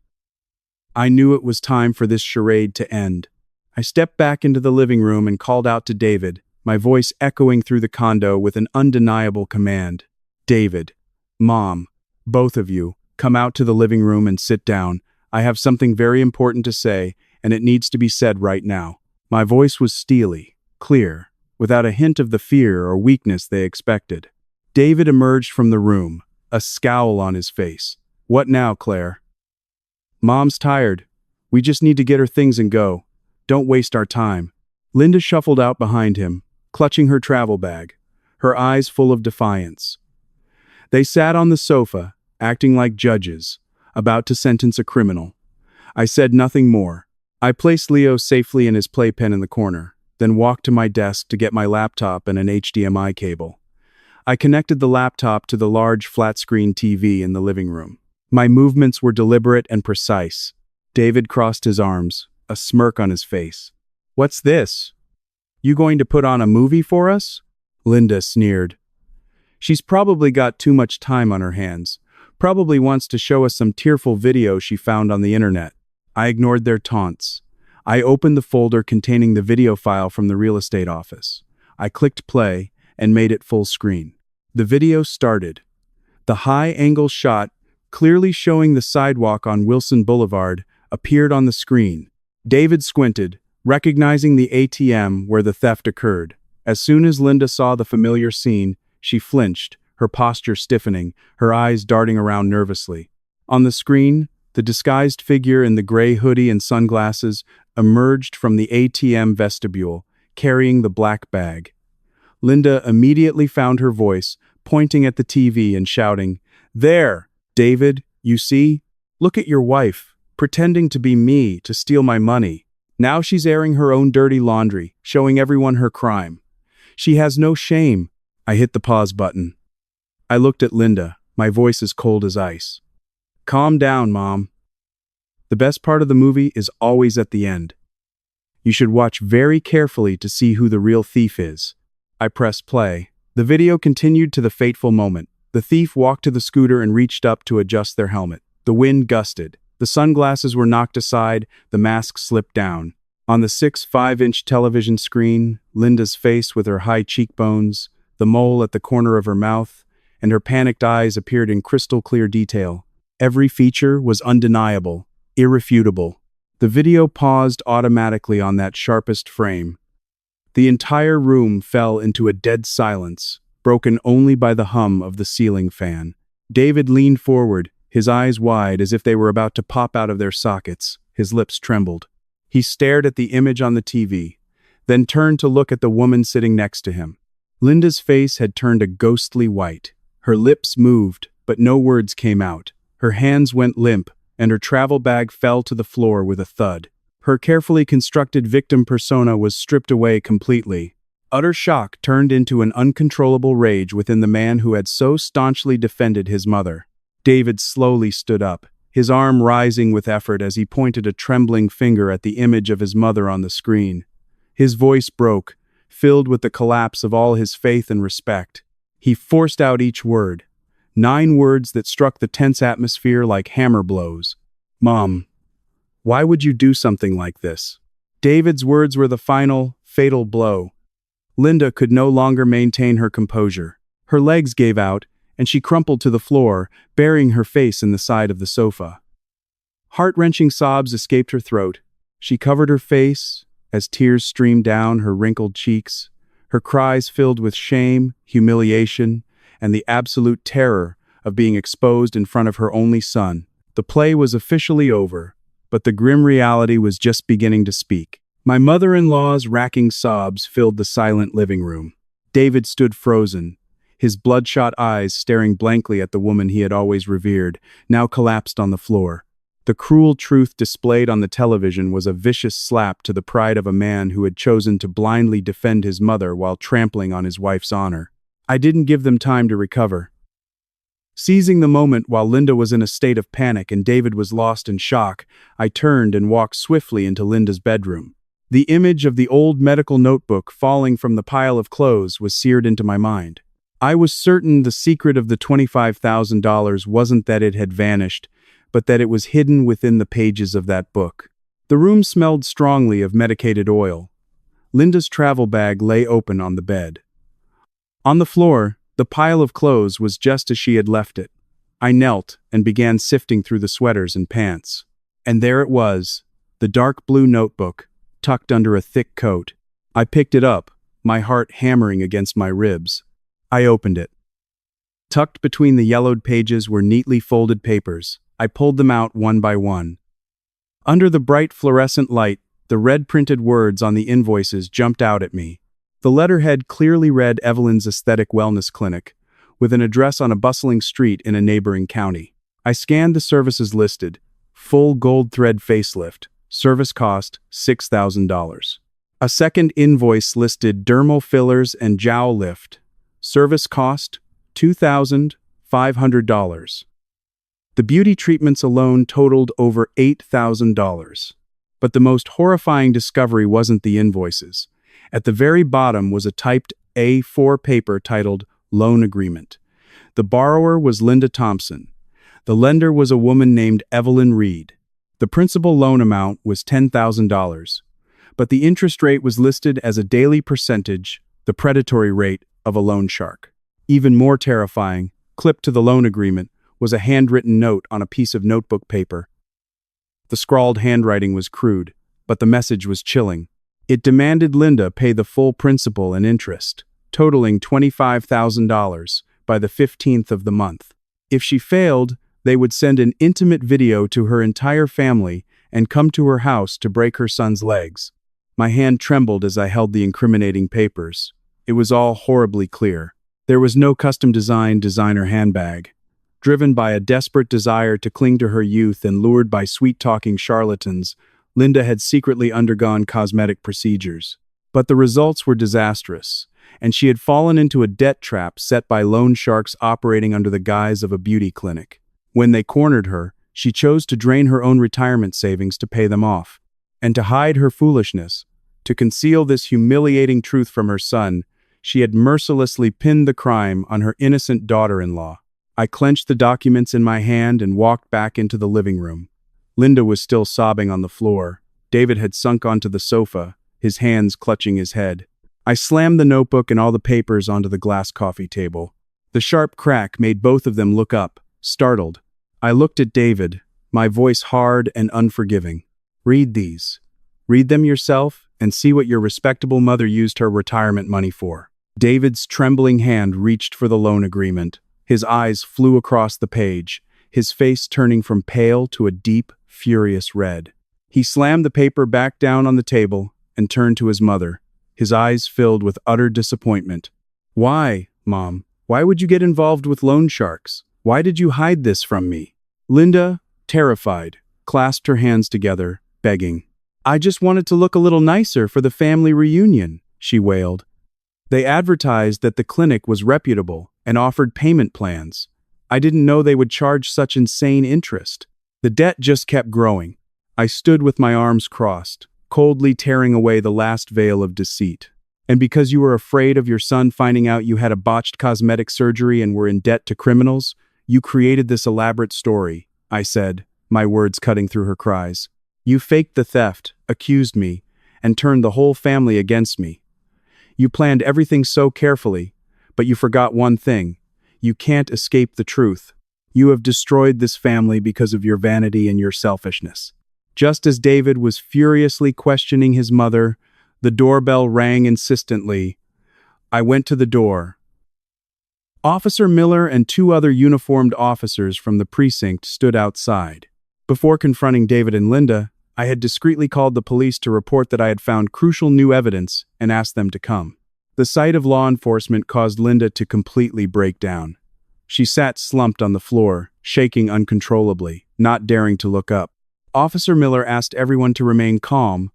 I knew it was time for this charade to end. I stepped back into the living room and called out to David, my voice echoing through the condo with an undeniable command. "David, Mom, both of you, come out to the living room and sit down. I have something very important to say, and it needs to be said right now." My voice was steely, clear, without a hint of the fear or weakness they expected. David emerged from the room, a scowl on his face. "What now, Claire?" "Mom's tired. We just need to get her things and go. Don't waste our time." Linda shuffled out behind him, clutching her travel bag, her eyes full of defiance. They sat on the sofa, acting like judges, about to sentence a criminal. I said nothing more. I placed Leo safely in his playpen in the corner, then walked to my desk to get my laptop and an HDMI cable. I connected the laptop to the large flat-screen TV in the living room. My movements were deliberate and precise. David crossed his arms, a smirk on his face. "What's this? You going to put on a movie for us?" Linda sneered. "She's probably got too much time on her hands. Probably wants to show us some tearful video she found on the internet." I ignored their taunts. I opened the folder containing the video file from the real estate office. I clicked play and made it full screen. The video started. The high-angle shot clearly showing the sidewalk on Wilson Boulevard, appeared on the screen. David squinted, recognizing the ATM where the theft occurred. As soon as Linda saw the familiar scene, she flinched, her posture stiffening, her eyes darting around nervously. On the screen, the disguised figure in the gray hoodie and sunglasses emerged from the ATM vestibule, carrying the black bag. Linda immediately found her voice, pointing at the TV and shouting, "There, David, you see? Look at your wife, pretending to be me to steal my money. Now she's airing her own dirty laundry, showing everyone her crime. She has no shame." I hit the pause button. I looked at Linda, my voice as cold as ice. "Calm down, Mom. The best part of the movie is always at the end. You should watch very carefully to see who the real thief is." I pressed play. The video continued to the fateful moment. The thief walked to the scooter and reached up to adjust their helmet. The wind gusted. The sunglasses were knocked aside, the mask slipped down. On the 6.5-inch television screen, Linda's face with her high cheekbones, the mole at the corner of her mouth, and her panicked eyes appeared in crystal-clear detail. Every feature was undeniable, irrefutable. The video paused automatically on that sharpest frame. The entire room fell into a dead silence, broken only by the hum of the ceiling fan. David leaned forward, his eyes wide as if they were about to pop out of their sockets. His lips trembled. He stared at the image on the TV, then turned to look at the woman sitting next to him. Linda's face had turned a ghostly white. Her lips moved, but no words came out. Her hands went limp, and her travel bag fell to the floor with a thud. Her carefully constructed victim persona was stripped away completely. Utter shock turned into an uncontrollable rage within the man who had so staunchly defended his mother. David slowly stood up, his arm rising with effort as he pointed a trembling finger at the image of his mother on the screen. His voice broke, filled with the collapse of all his faith and respect. He forced out each word. 9 words that struck the tense atmosphere like hammer blows. "Mom, why would you do something like this?" David's words were the final, fatal blow. Linda could no longer maintain her composure. Her legs gave out, and she crumpled to the floor, burying her face in the side of the sofa. Heart-wrenching sobs escaped her throat. She covered her face as tears streamed down her wrinkled cheeks, her cries filled with shame, humiliation, and the absolute terror of being exposed in front of her only son. The play was officially over, but the grim reality was just beginning to speak. My mother-in-law's racking sobs filled the silent living room. David stood frozen, his bloodshot eyes staring blankly at the woman he had always revered, now collapsed on the floor. The cruel truth displayed on the television was a vicious slap to the pride of a man who had chosen to blindly defend his mother while trampling on his wife's honor. I didn't give them time to recover. Seizing the moment while Linda was in a state of panic and David was lost in shock, I turned and walked swiftly into Linda's bedroom. The image of the old medical notebook falling from the pile of clothes was seared into my mind. I was certain the secret of the $25,000 wasn't that it had vanished, but that it was hidden within the pages of that book. The room smelled strongly of medicated oil. Linda's travel bag lay open on the bed. On the floor, the pile of clothes was just as she had left it. I knelt and began sifting through the sweaters and pants. And there it was, the dark blue notebook, tucked under a thick coat. I picked it up, my heart hammering against my ribs. I opened it. Tucked between the yellowed pages were neatly folded papers. I pulled them out one by one. Under the bright fluorescent light, the red printed words on the invoices jumped out at me. The letterhead clearly read Evelyn's Aesthetic Wellness Clinic, with an address on a bustling street in a neighboring county. I scanned the services listed. Full gold thread facelift. Service cost $6,000. A second invoice listed dermal fillers and jowl lift. Service cost $2,500. The beauty treatments alone totaled over $8,000. But the most horrifying discovery wasn't the invoices. At the very bottom was a typed A4 paper titled Loan Agreement. The borrower was Linda Thompson. The lender was a woman named Evelyn Reed. The principal loan amount was $10,000, but the interest rate was listed as a daily percentage, the predatory rate of a loan shark. Even more terrifying, clipped to the loan agreement, was a handwritten note on a piece of notebook paper. The scrawled handwriting was crude, but the message was chilling. It demanded Linda pay the full principal and interest, totaling $25,000, by the 15th of the month. If she failed, they would send an intimate video to her entire family and come to her house to break her son's legs. My hand trembled as I held the incriminating papers. It was all horribly clear. There was no custom-designed designer handbag. Driven by a desperate desire to cling to her youth and lured by sweet-talking charlatans, Linda had secretly undergone cosmetic procedures. But the results were disastrous, and she had fallen into a debt trap set by loan sharks operating under the guise of a beauty clinic. When they cornered her, she chose to drain her own retirement savings to pay them off. And to hide her foolishness, to conceal this humiliating truth from her son, she had mercilessly pinned the crime on her innocent daughter-in-law. I clenched the documents in my hand and walked back into the living room. Linda was still sobbing on the floor. David had sunk onto the sofa, his hands clutching his head. I slammed the notebook and all the papers onto the glass coffee table. The sharp crack made both of them look up, startled. I looked at David, my voice hard and unforgiving. "Read these. Read them yourself and see what your respectable mother used her retirement money for." David's trembling hand reached for the loan agreement. His eyes flew across the page, his face turning from pale to a deep, furious red. He slammed the paper back down on the table and turned to his mother, his eyes filled with utter disappointment. "Why, Mom? Why would you get involved with loan sharks? Why did you hide this from me?" Linda, terrified, clasped her hands together, begging. "I just wanted to look a little nicer for the family reunion," she wailed. "They advertised that the clinic was reputable and offered payment plans. I didn't know they would charge such insane interest." The debt just kept growing. I stood with my arms crossed, coldly tearing away the last veil of deceit. "And because you were afraid of your son finding out you had a botched cosmetic surgery and were in debt to criminals, you created this elaborate story," I said, my words cutting through her cries. "You faked the theft, accused me, and turned the whole family against me. You planned everything so carefully, but you forgot one thing. You can't escape the truth. You have destroyed this family because of your vanity and your selfishness." Just as David was furiously questioning his mother, the doorbell rang insistently. I went to the door. Officer Miller and two other uniformed officers from the precinct stood outside. Before confronting David and Linda, I had discreetly called the police to report that I had found crucial new evidence and asked them to come. The sight of law enforcement caused Linda to completely break down. She sat slumped on the floor, shaking uncontrollably, not daring to look up. Officer Miller asked everyone to remain calm,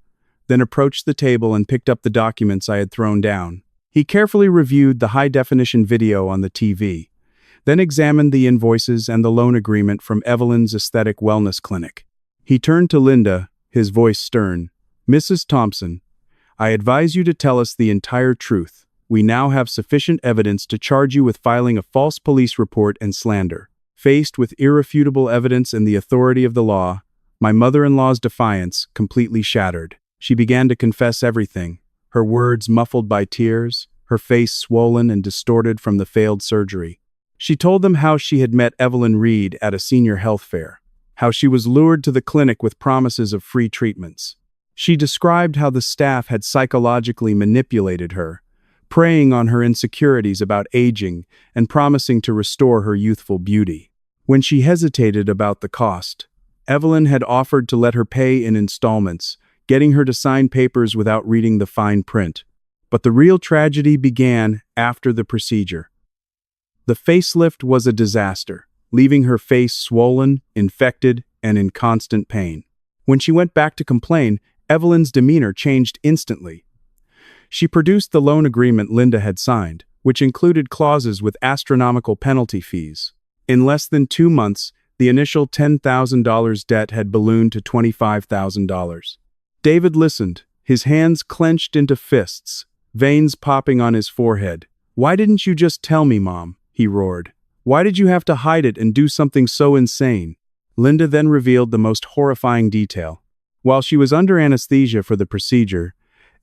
then approached the table and picked up the documents I had thrown down. He carefully reviewed the high-definition video on the TV, then examined the invoices and the loan agreement from Evelyn's Aesthetic Wellness Clinic. He turned to Linda, his voice stern. "Mrs. Thompson, I advise you to tell us the entire truth. We now have sufficient evidence to charge you with filing a false police report and slander." Faced with irrefutable evidence and the authority of the law, my mother-in-law's defiance completely shattered. She began to confess everything, her words muffled by tears, her face swollen and distorted from the failed surgery. She told them how she had met Evelyn Reed at a senior health fair, how she was lured to the clinic with promises of free treatments. She described how the staff had psychologically manipulated her, preying on her insecurities about aging and promising to restore her youthful beauty. When she hesitated about the cost, Evelyn had offered to let her pay in installments, getting her to sign papers without reading the fine print. But the real tragedy began after the procedure. The facelift was a disaster, leaving her face swollen, infected, and in constant pain. When she went back to complain, Evelyn's demeanor changed instantly. She produced the loan agreement Linda had signed, which included clauses with astronomical penalty fees. In less than 2 months, the initial $10,000 debt had ballooned to $25,000. David listened, his hands clenched into fists, veins popping on his forehead. "Why didn't you just tell me, Mom?" he roared. "Why did you have to hide it and do something so insane?" Linda then revealed the most horrifying detail. While she was under anesthesia for the procedure,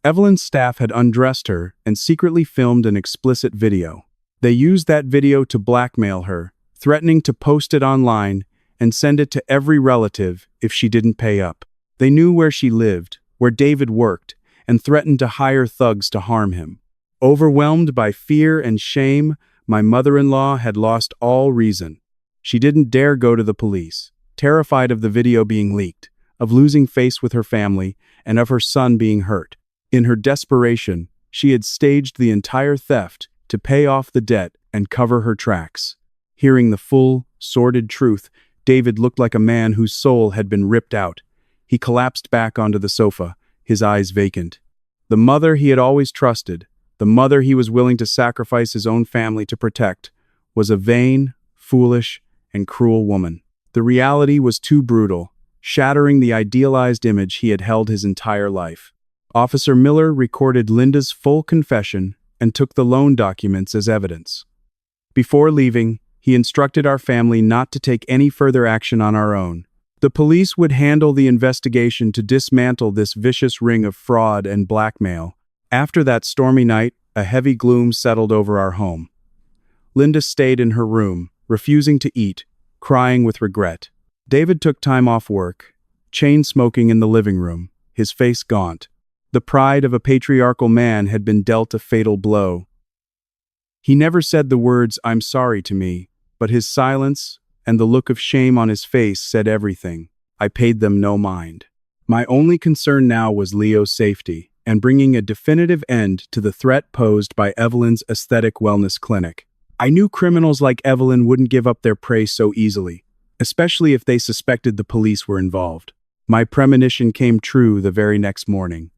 Evelyn's staff had undressed her and secretly filmed an explicit video. They used that video to blackmail her, threatening to post it online and send it to every relative if she didn't pay up. They knew where she lived, where David worked, and threatened to hire thugs to harm him. Overwhelmed by fear and shame, my mother-in-law had lost all reason. She didn't dare go to the police, terrified of the video being leaked, of losing face with her family, and of her son being hurt. In her desperation, she had staged the entire theft to pay off the debt and cover her tracks. Hearing the full, sordid truth, David looked like a man whose soul had been ripped out. He collapsed back onto the sofa, his eyes vacant. The mother he had always trusted, the mother he was willing to sacrifice his own family to protect, was a vain, foolish, and cruel woman. The reality was too brutal, shattering the idealized image he had held his entire life. Officer Miller recorded Linda's full confession and took the loan documents as evidence. Before leaving, he instructed our family not to take any further action on our own. The police would handle the investigation to dismantle this vicious ring of fraud and blackmail. After that stormy night, a heavy gloom settled over our home. Linda stayed in her room, refusing to eat, crying with regret. David took time off work, chain-smoking in the living room, his face gaunt. The pride of a patriarchal man had been dealt a fatal blow. He never said the words, "I'm sorry," to me, but his silence and the look of shame on his face said everything. I paid them no mind. My only concern now was Leo's safety and bringing a definitive end to the threat posed by Evelyn's aesthetic wellness clinic. I knew criminals like Evelyn wouldn't give up their prey so easily, especially if they suspected the police were involved. My premonition came true the very next morning.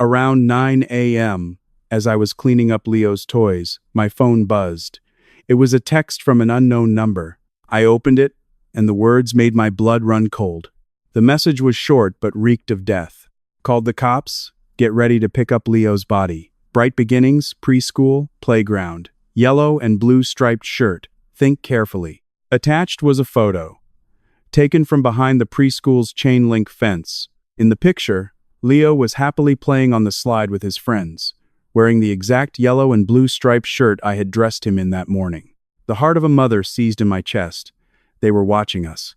Around 9 a.m., as I was cleaning up Leo's toys, my phone buzzed. It was a text from an unknown number. I opened it, and the words made my blood run cold. The message was short but reeked of death. Called the cops. Get ready to pick up Leo's body. Bright beginnings, preschool, playground. Yellow and blue striped shirt. Think carefully. Attached was a photo, taken from behind the preschool's chain-link fence. In the picture, Leo was happily playing on the slide with his friends, wearing the exact yellow and blue striped shirt I had dressed him in that morning. The heart of a mother seized in my chest. They were watching us.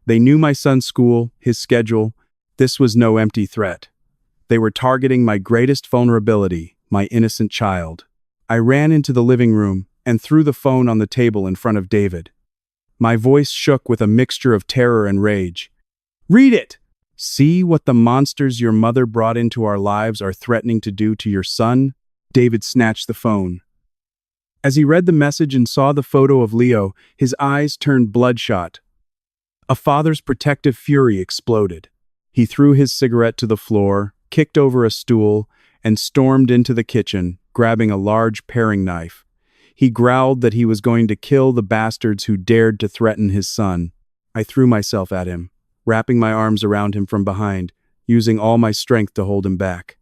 They knew my son's school, his schedule. This was no empty threat. They were targeting my greatest vulnerability, my innocent child. I ran into the living room and threw the phone on the table in front of David. My voice shook with a mixture of terror and rage. "Read it! See what the monsters your mother brought into our lives are threatening to do to your son?" David snatched the phone. As he read the message and saw the photo of Leo, his eyes turned bloodshot. A father's protective fury exploded. He threw his cigarette to the floor, kicked over a stool, and stormed into the kitchen, grabbing a large paring knife. He growled that he was going to kill the bastards who dared to threaten his son. I threw myself at him, wrapping my arms around him from behind, using all my strength to hold him back.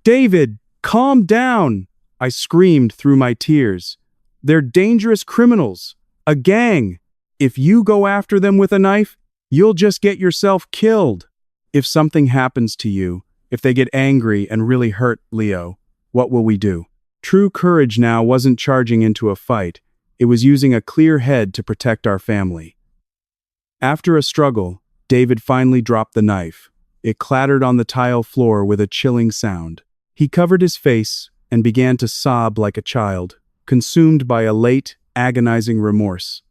"David, calm down!" I screamed through my tears. "They're dangerous criminals, a gang. If you go after them with a knife, you'll just get yourself killed. If something happens to you, if they get angry and really hurt Leo, what will we do?" True courage now wasn't charging into a fight. It was using a clear head to protect our family. After a struggle, David finally dropped the knife. It clattered on the tile floor with a chilling sound. He covered his face and began to sob like a child, consumed by a late, agonizing remorse.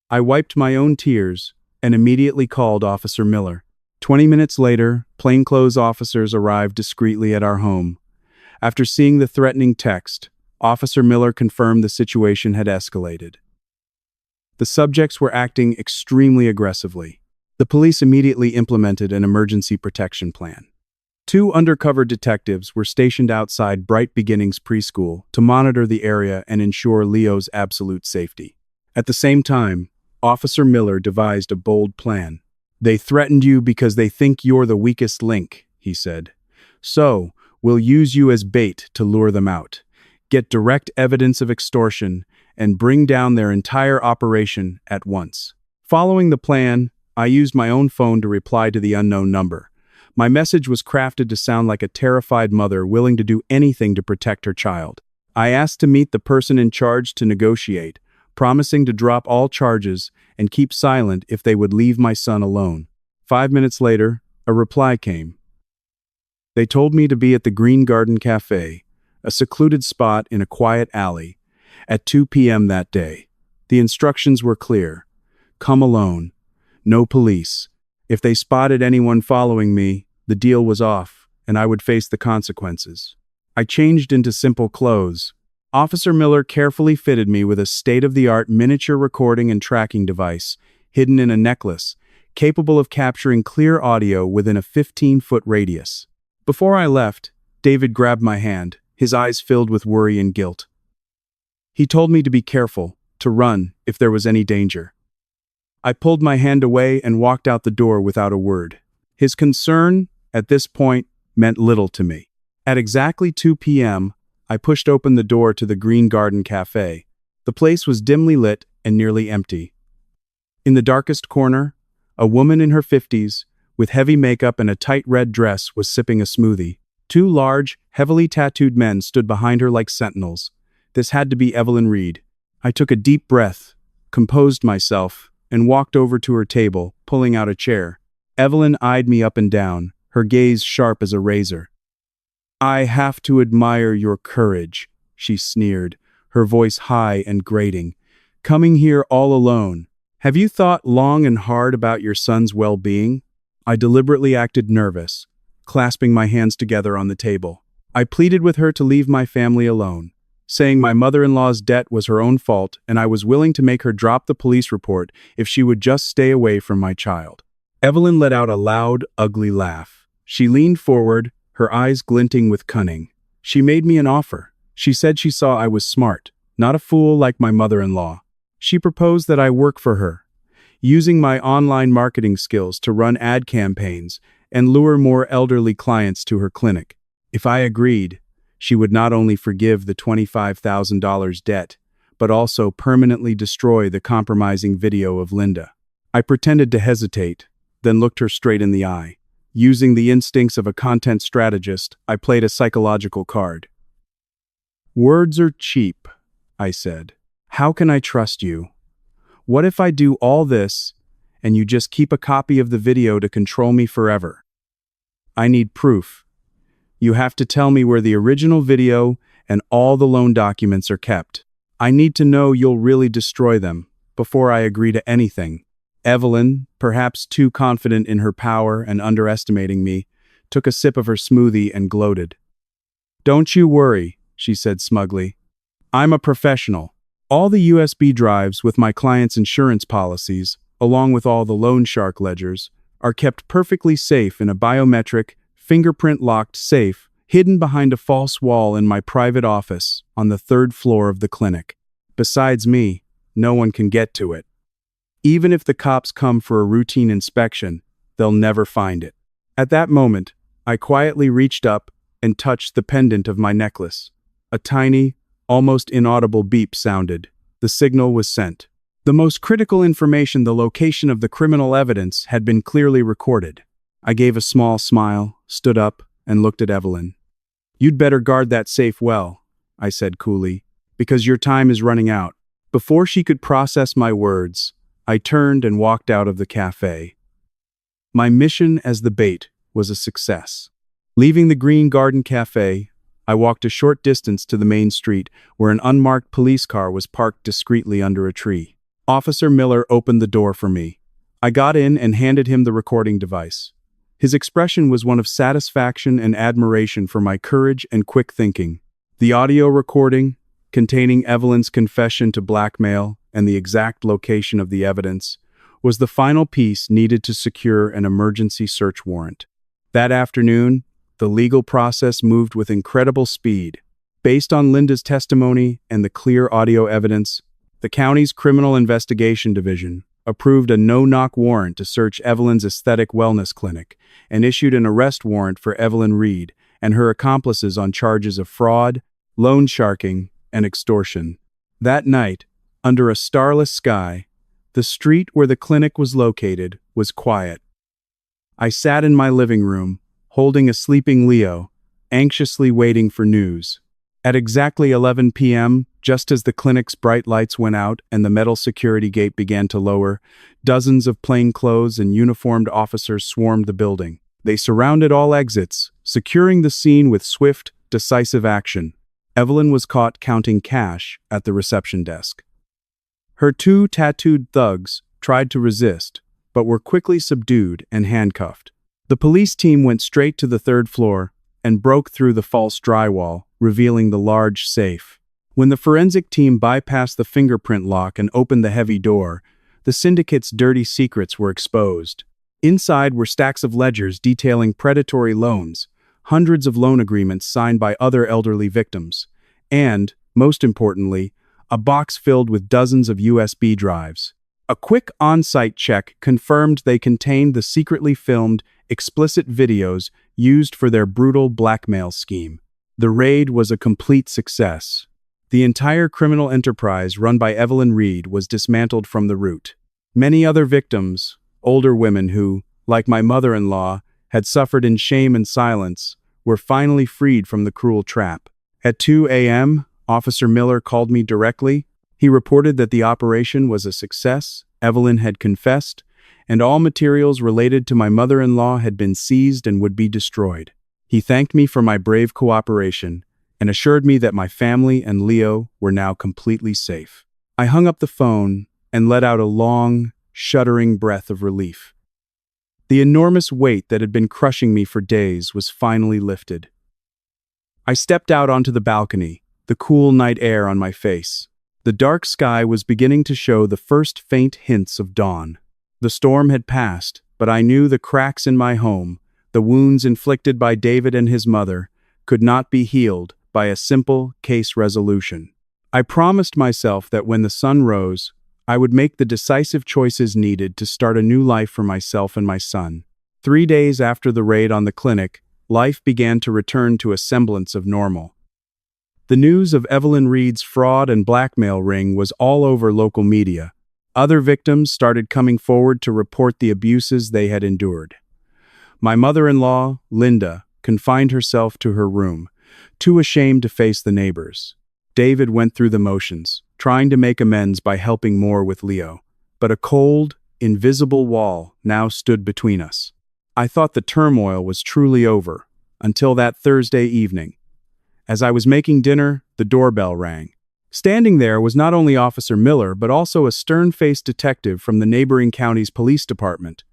I wiped my own tears and immediately called Officer Miller. 20 minutes later, plainclothes officers arrived discreetly at our home. After seeing the threatening text, Officer Miller confirmed the situation had escalated. The subjects were acting extremely aggressively. The police immediately implemented an emergency protection plan. 2 undercover detectives were stationed outside Bright Beginnings Preschool to monitor the area and ensure Leo's absolute safety. At the same time, Officer Miller devised a bold plan. "They threatened you because they think you're the weakest link," he said. "So, we'll use you as bait to lure them out, get direct evidence of extortion, and bring down their entire operation at once." Following the plan, I used my own phone to reply to the unknown number. My message was crafted to sound like a terrified mother willing to do anything to protect her child. I asked to meet the person in charge to negotiate, promising to drop all charges and keep silent if they would leave my son alone. 5 minutes later, a reply came. They told me to be at the Green Garden Cafe, a secluded spot in a quiet alley, at 2 p.m. that day. The instructions were clear. Come alone. No police. If they spotted anyone following me, the deal was off, and I would face the consequences. I changed into simple clothes. Officer Miller carefully fitted me with a state-of-the-art miniature recording and tracking device, hidden in a necklace, capable of capturing clear audio within a 15-foot radius. Before I left, David grabbed my hand, his eyes filled with worry and guilt. He told me to be careful, to run if there was any danger. I pulled my hand away and walked out the door without a word. His concern, at this point, meant little to me. At exactly 2 p.m., I pushed open the door to the Green Garden Cafe. The place was dimly lit and nearly empty. In the darkest corner, a woman in her 50s, with heavy makeup and a tight red dress, was sipping a smoothie. 2 large, heavily tattooed men stood behind her like sentinels. This had to be Evelyn Reed. I took a deep breath, composed myself, and walked over to her table, pulling out a chair. Evelyn eyed me up and down, her gaze sharp as a razor. "I have to admire your courage," she sneered, her voice high and grating. "Coming here all alone. Have you thought long and hard about your son's well-being?" I deliberately acted nervous, clasping my hands together on the table. I pleaded with her to leave my family alone, saying my mother-in-law's debt was her own fault and I was willing to make her drop the police report if she would just stay away from my child. Evelyn let out a loud, ugly laugh. She leaned forward, her eyes glinting with cunning. She made me an offer. She said she saw I was smart, not a fool like my mother-in-law. She proposed that I work for her, using my online marketing skills to run ad campaigns and lure more elderly clients to her clinic. If I agreed, she would not only forgive the $25,000 debt, but also permanently destroy the compromising video of Linda. I pretended to hesitate, then looked her straight in the eye. Using the instincts of a content strategist, I played a psychological card. "Words are cheap," I said. "How can I trust you? What if I do all this, and you just keep a copy of the video to control me forever? I need proof. You have to tell me where the original video and all the loan documents are kept. I need to know you'll really destroy them before I agree to anything." Evelyn, perhaps too confident in her power and underestimating me, took a sip of her smoothie and gloated. "Don't you worry," she said smugly. "I'm a professional. All the USB drives with my clients' insurance policies, along with all the loan shark ledgers, are kept perfectly safe in a biometric, fingerprint-locked safe hidden behind a false wall in my private office on the 3rd floor of the clinic. Besides me, no one can get to it. Even if the cops come for a routine inspection, they'll never find it." At that moment, I quietly reached up and touched the pendant of my necklace. A tiny, almost inaudible beep sounded. The signal was sent. The most critical information, the location of the criminal evidence, had been clearly recorded. I gave a small smile, stood up, and looked at Evelyn. "You'd better guard that safe well," I said coolly, "because your time is running out." Before she could process my words, I turned and walked out of the cafe. My mission as the bait was a success. Leaving the Green Garden Cafe, I walked a short distance to the main street where an unmarked police car was parked discreetly under a tree. Officer Miller opened the door for me. I got in and handed him the recording device. His expression was one of satisfaction and admiration for my courage and quick thinking. The audio recording, containing Evelyn's confession to blackmail and the exact location of the evidence, was the final piece needed to secure an emergency search warrant. That afternoon, the legal process moved with incredible speed. Based on Linda's testimony and the clear audio evidence, the county's Criminal Investigation Division approved a no-knock warrant to search Evelyn's aesthetic wellness clinic and issued an arrest warrant for Evelyn Reed and her accomplices on charges of fraud, loan sharking, and extortion. That night, under a starless sky, the street where the clinic was located was quiet. I sat in my living room, holding a sleeping Leo, anxiously waiting for news. At exactly 11 p.m., Just as the clinic's bright lights went out and the metal security gate began to lower, dozens of plainclothes and uniformed officers swarmed the building. They surrounded all exits, securing the scene with swift, decisive action. Evelyn was caught counting cash at the reception desk. Her two tattooed thugs tried to resist, but were quickly subdued and handcuffed. The police team went straight to the third floor and broke through the false drywall, revealing the large safe. When the forensic team bypassed the fingerprint lock and opened the heavy door, the syndicate's dirty secrets were exposed. Inside were stacks of ledgers detailing predatory loans, hundreds of loan agreements signed by other elderly victims, and, most importantly, a box filled with dozens of USB drives. A quick on-site check confirmed they contained the secretly filmed, explicit videos used for their brutal blackmail scheme. The raid was a complete success. The entire criminal enterprise run by Evelyn Reed was dismantled from the root. Many other victims, older women who, like my mother-in-law, had suffered in shame and silence, were finally freed from the cruel trap. At 2 a.m., Officer Miller called me directly. He reported that the operation was a success, Evelyn had confessed, and all materials related to my mother-in-law had been seized and would be destroyed. He thanked me for my brave cooperation and assured me that my family and Leo were now completely safe. I hung up the phone and let out a long, shuddering breath of relief. The enormous weight that had been crushing me for days was finally lifted. I stepped out onto the balcony, the cool night air on my face. The dark sky was beginning to show the first faint hints of dawn. The storm had passed, but I knew the cracks in my home, the wounds inflicted by David and his mother, could not be healed by a simple case resolution. I promised myself that when the sun rose, I would make the decisive choices needed to start a new life for myself and my son. 3 days after the raid on the clinic, life began to return to a semblance of normal. The news of Evelyn Reed's fraud and blackmail ring was all over local media. Other victims started coming forward to report the abuses they had endured. My mother-in-law, Linda, confined herself to her room, too ashamed to face the neighbors. David went through the motions, trying to make amends by helping more with Leo. But a cold, invisible wall now stood between us. I thought the turmoil was truly over, until that Thursday evening. As I was making dinner, the doorbell rang. Standing there was not only Officer Miller, but also a stern-faced detective from the neighboring county's police department.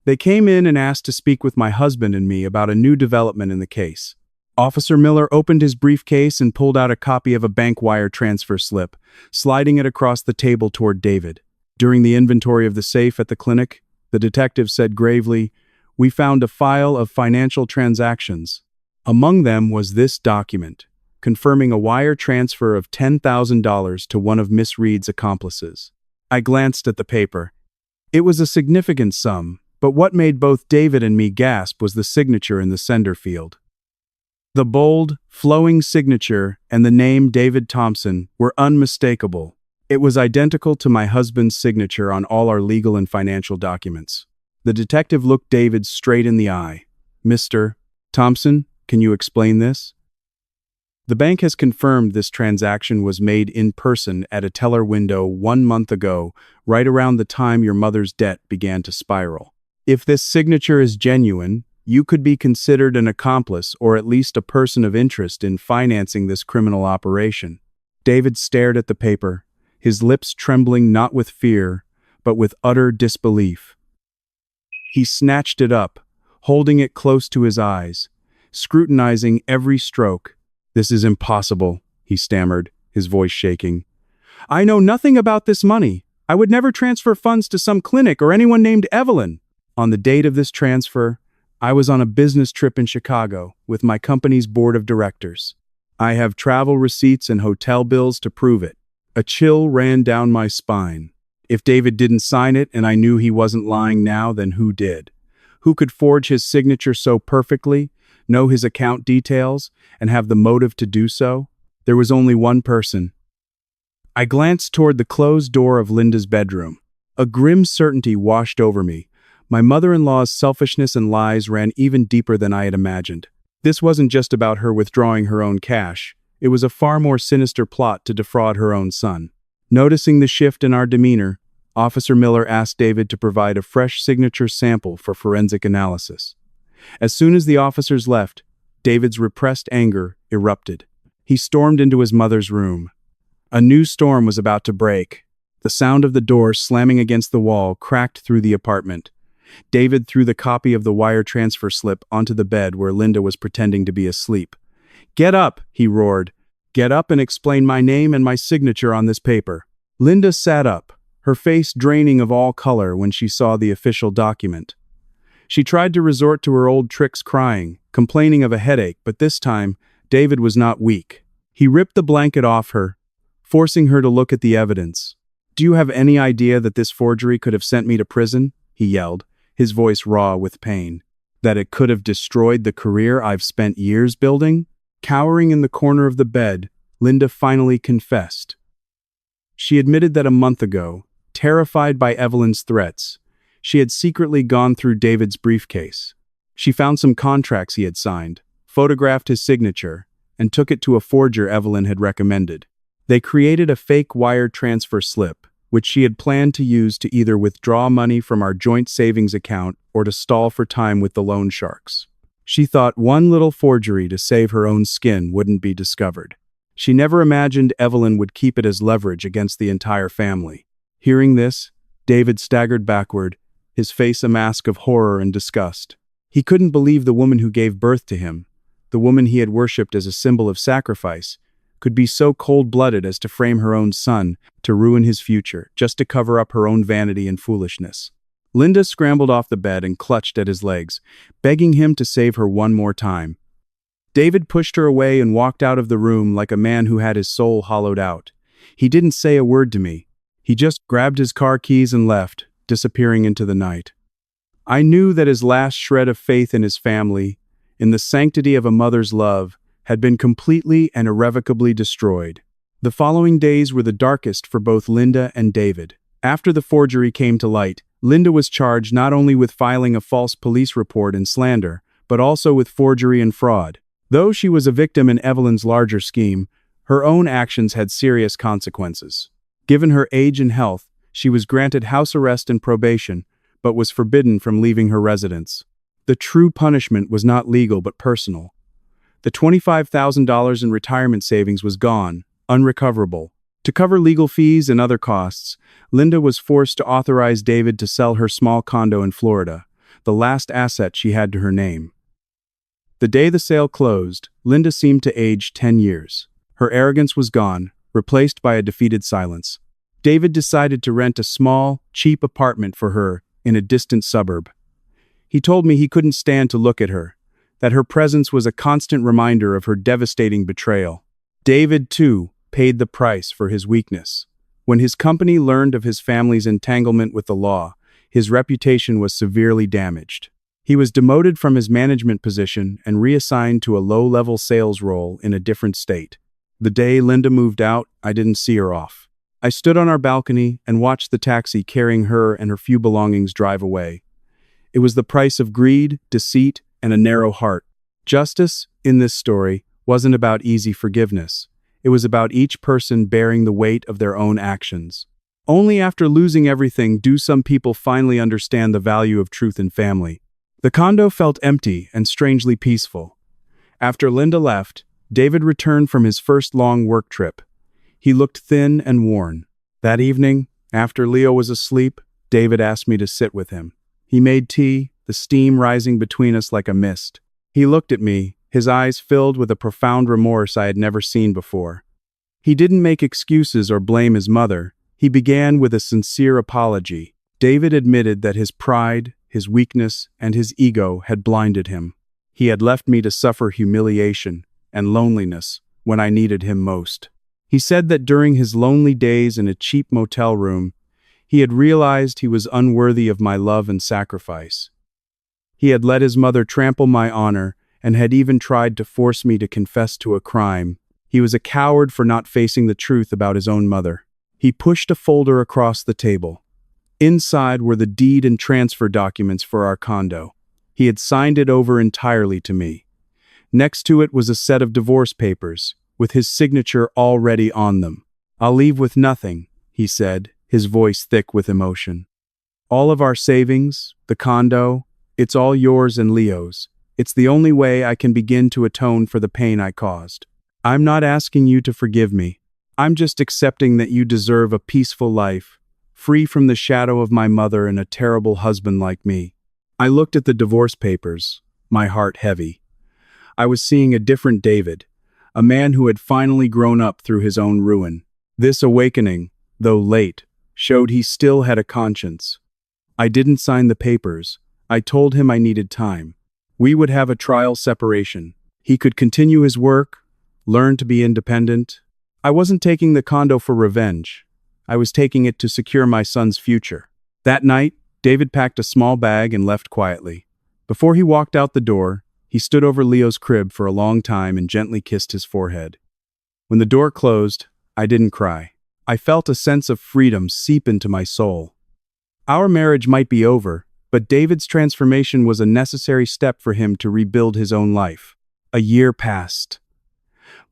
They came in and asked to speak with my husband and me about a new development in the case. Officer Miller opened his briefcase and pulled out a copy of a bank wire transfer slip, sliding it across the table toward David. During the inventory of the safe at the clinic, the detective said gravely, "We found a file of financial transactions. Among them was this document, confirming a wire transfer of $10,000 to one of Miss Reed's accomplices." I glanced at the paper. It was a significant sum, but what made both David and me gasp was the signature in the sender field. The bold, flowing signature and the name David Thompson were unmistakable. It was identical to my husband's signature on all our legal and financial documents. The detective looked David straight in the eye. "Mr. Thompson, can you explain this?" "The bank has confirmed this transaction was made in person at a teller window 1 month ago, right around the time your mother's debt began to spiral. If this signature is genuine, you could be considered an accomplice or at least a person of interest in financing this criminal operation." David stared at the paper, his lips trembling not with fear, but with utter disbelief. He snatched it up, holding it close to his eyes, scrutinizing every stroke. "This is impossible," he stammered, his voice shaking. "I know nothing about this money. I would never transfer funds to some clinic or anyone named Evelyn." On the date of this transfer, I was on a business trip in Chicago with my company's board of directors. I have travel receipts and hotel bills to prove it. A chill ran down my spine. If David didn't sign it and I knew he wasn't lying now, then who did? Who could forge his signature so perfectly, know his account details, and have the motive to do so? There was only one person. I glanced toward the closed door of Linda's bedroom. A grim certainty washed over me. My mother-in-law's selfishness and lies ran even deeper than I had imagined. This wasn't just about her withdrawing her own cash. It was a far more sinister plot to defraud her own son. Noticing the shift in our demeanor, Officer Miller asked David to provide a fresh signature sample for forensic analysis. As soon as the officers left, David's repressed anger erupted. He stormed into his mother's room. A new storm was about to break. The sound of the door slamming against the wall cracked through the apartment. David threw the copy of the wire transfer slip onto the bed where Linda was pretending to be asleep. "Get up," he roared. "Get up and explain my name and my signature on this paper." Linda sat up, her face draining of all color when she saw the official document. She tried to resort to her old tricks, crying, complaining of a headache, but this time, David was not weak. He ripped the blanket off her, forcing her to look at the evidence. "Do you have any idea that this forgery could have sent me to prison?" he yelled, his voice raw with pain. "That it could have destroyed the career I've spent years building?" Cowering in the corner of the bed, Linda finally confessed. She admitted that a month ago, terrified by Evelyn's threats, she had secretly gone through David's briefcase. She found some contracts he had signed, photographed his signature, and took it to a forger Evelyn had recommended. They created a fake wire transfer slip, which she had planned to use to either withdraw money from our joint savings account or to stall for time with the loan sharks. She thought one little forgery to save her own skin wouldn't be discovered. She never imagined Evelyn would keep it as leverage against the entire family. Hearing this, David staggered backward, his face a mask of horror and disgust. He couldn't believe the woman who gave birth to him, the woman he had worshipped as a symbol of sacrifice, could be so cold-blooded as to frame her own son to ruin his future, just to cover up her own vanity and foolishness. Linda scrambled off the bed and clutched at his legs, begging him to save her one more time. David pushed her away and walked out of the room like a man who had his soul hollowed out. He didn't say a word to me. He just grabbed his car keys and left, disappearing into the night. I knew that his last shred of faith in his family, in the sanctity of a mother's love, had been completely and irrevocably destroyed. The following days were the darkest for both Linda and David. After the forgery came to light, Linda was charged not only with filing a false police report and slander, but also with forgery and fraud. Though she was a victim in Evelyn's larger scheme, her own actions had serious consequences. Given her age and health, she was granted house arrest and probation, but was forbidden from leaving her residence. The true punishment was not legal but personal. The $25,000 in retirement savings was gone, unrecoverable. To cover legal fees and other costs, Linda was forced to authorize David to sell her small condo in Florida, the last asset she had to her name. The day the sale closed, Linda seemed to age 10 years. Her arrogance was gone, replaced by a defeated silence. David decided to rent a small, cheap apartment for her in a distant suburb. He told me he couldn't stand to look at her, that her presence was a constant reminder of her devastating betrayal. David, too, paid the price for his weakness. When his company learned of his family's entanglement with the law, his reputation was severely damaged. He was demoted from his management position and reassigned to a low-level sales role in a different state. The day Linda moved out, I didn't see her off. I stood on our balcony and watched the taxi carrying her and her few belongings drive away. It was the price of greed, deceit, and a narrow heart. Justice, in this story, wasn't about easy forgiveness. It was about each person bearing the weight of their own actions. Only after losing everything do some people finally understand the value of truth in family. The condo felt empty and strangely peaceful. After Linda left, David returned from his first long work trip. He looked thin and worn. That evening, after Leo was asleep, David asked me to sit with him. He made tea, the steam rising between us like a mist. He looked at me, his eyes filled with a profound remorse I had never seen before. He didn't make excuses or blame his mother. He began with a sincere apology. David admitted that his pride, his weakness, and his ego had blinded him. He had left me to suffer humiliation and loneliness when I needed him most. He said that during his lonely days in a cheap motel room, he had realized he was unworthy of my love and sacrifice. He had let his mother trample my honor and had even tried to force me to confess to a crime. He was a coward for not facing the truth about his own mother. He pushed a folder across the table. Inside were the deed and transfer documents for our condo. He had signed it over entirely to me. Next to it was a set of divorce papers, with his signature already on them. "I'll leave with nothing," he said, his voice thick with emotion. "All of our savings, the condo, it's all yours and Leo's. It's the only way I can begin to atone for the pain I caused. I'm not asking you to forgive me. I'm just accepting that you deserve a peaceful life, free from the shadow of my mother and a terrible husband like me." I looked at the divorce papers, my heart heavy. I was seeing a different David, a man who had finally grown up through his own ruin. This awakening, though late, showed he still had a conscience. I didn't sign the papers. I told him I needed time. We would have a trial separation. He could continue his work, learn to be independent. I wasn't taking the condo for revenge. I was taking it to secure my son's future. That night, David packed a small bag and left quietly. Before he walked out the door, he stood over Leo's crib for a long time and gently kissed his forehead. When the door closed, I didn't cry. I felt a sense of freedom seep into my soul. Our marriage might be over, but David's transformation was a necessary step for him to rebuild his own life. A year passed.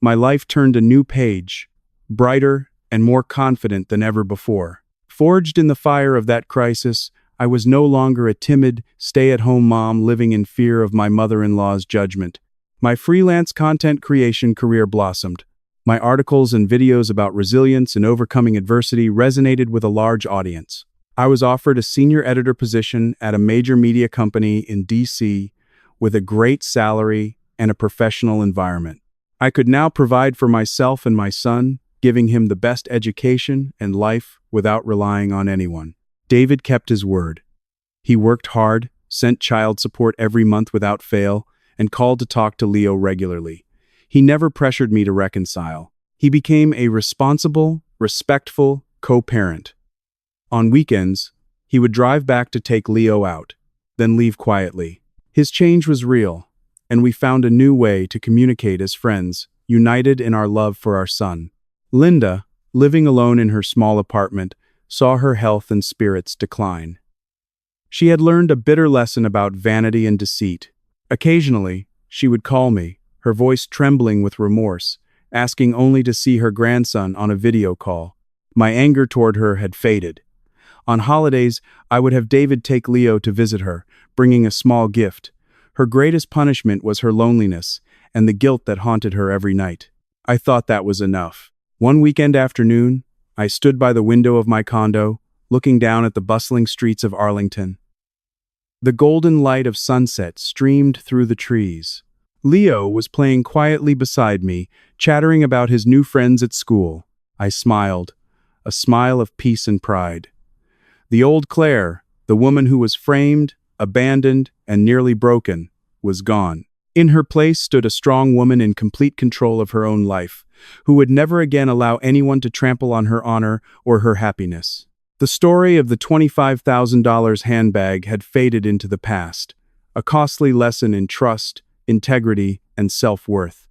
My life turned a new page, brighter and more confident than ever before. Forged in the fire of that crisis, I was no longer a timid, stay-at-home mom living in fear of my mother-in-law's judgment. My freelance content creation career blossomed. My articles and videos about resilience and overcoming adversity resonated with a large audience. I was offered a senior editor position at a major media company in DC with a great salary and a professional environment. I could now provide for myself and my son, giving him the best education and life without relying on anyone. David kept his word. He worked hard, sent child support every month without fail, and called to talk to Leo regularly. He never pressured me to reconcile. He became a responsible, respectful co-parent. On weekends, he would drive back to take Leo out, then leave quietly. His change was real, and we found a new way to communicate as friends, united in our love for our son. Linda, living alone in her small apartment, saw her health and spirits decline. She had learned a bitter lesson about vanity and deceit. Occasionally, she would call me, her voice trembling with remorse, asking only to see her grandson on a video call. My anger toward her had faded. On holidays, I would have David take Leo to visit her, bringing a small gift. Her greatest punishment was her loneliness and the guilt that haunted her every night. I thought that was enough. One weekend afternoon, I stood by the window of my condo, looking down at the bustling streets of Arlington. The golden light of sunset streamed through the trees. Leo was playing quietly beside me, chattering about his new friends at school. I smiled, a smile of peace and pride. The old Claire, the woman who was framed, abandoned, and nearly broken, was gone. In her place stood a strong woman in complete control of her own life, who would never again allow anyone to trample on her honor or her happiness. The story of the $25,000 handbag had faded into the past, a costly lesson in trust, integrity, and self-worth.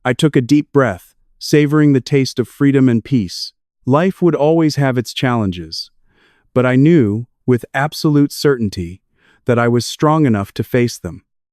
I took a deep breath, savoring the taste of freedom and peace. Life would always have its challenges, but I knew, with absolute certainty, that I was strong enough to face them.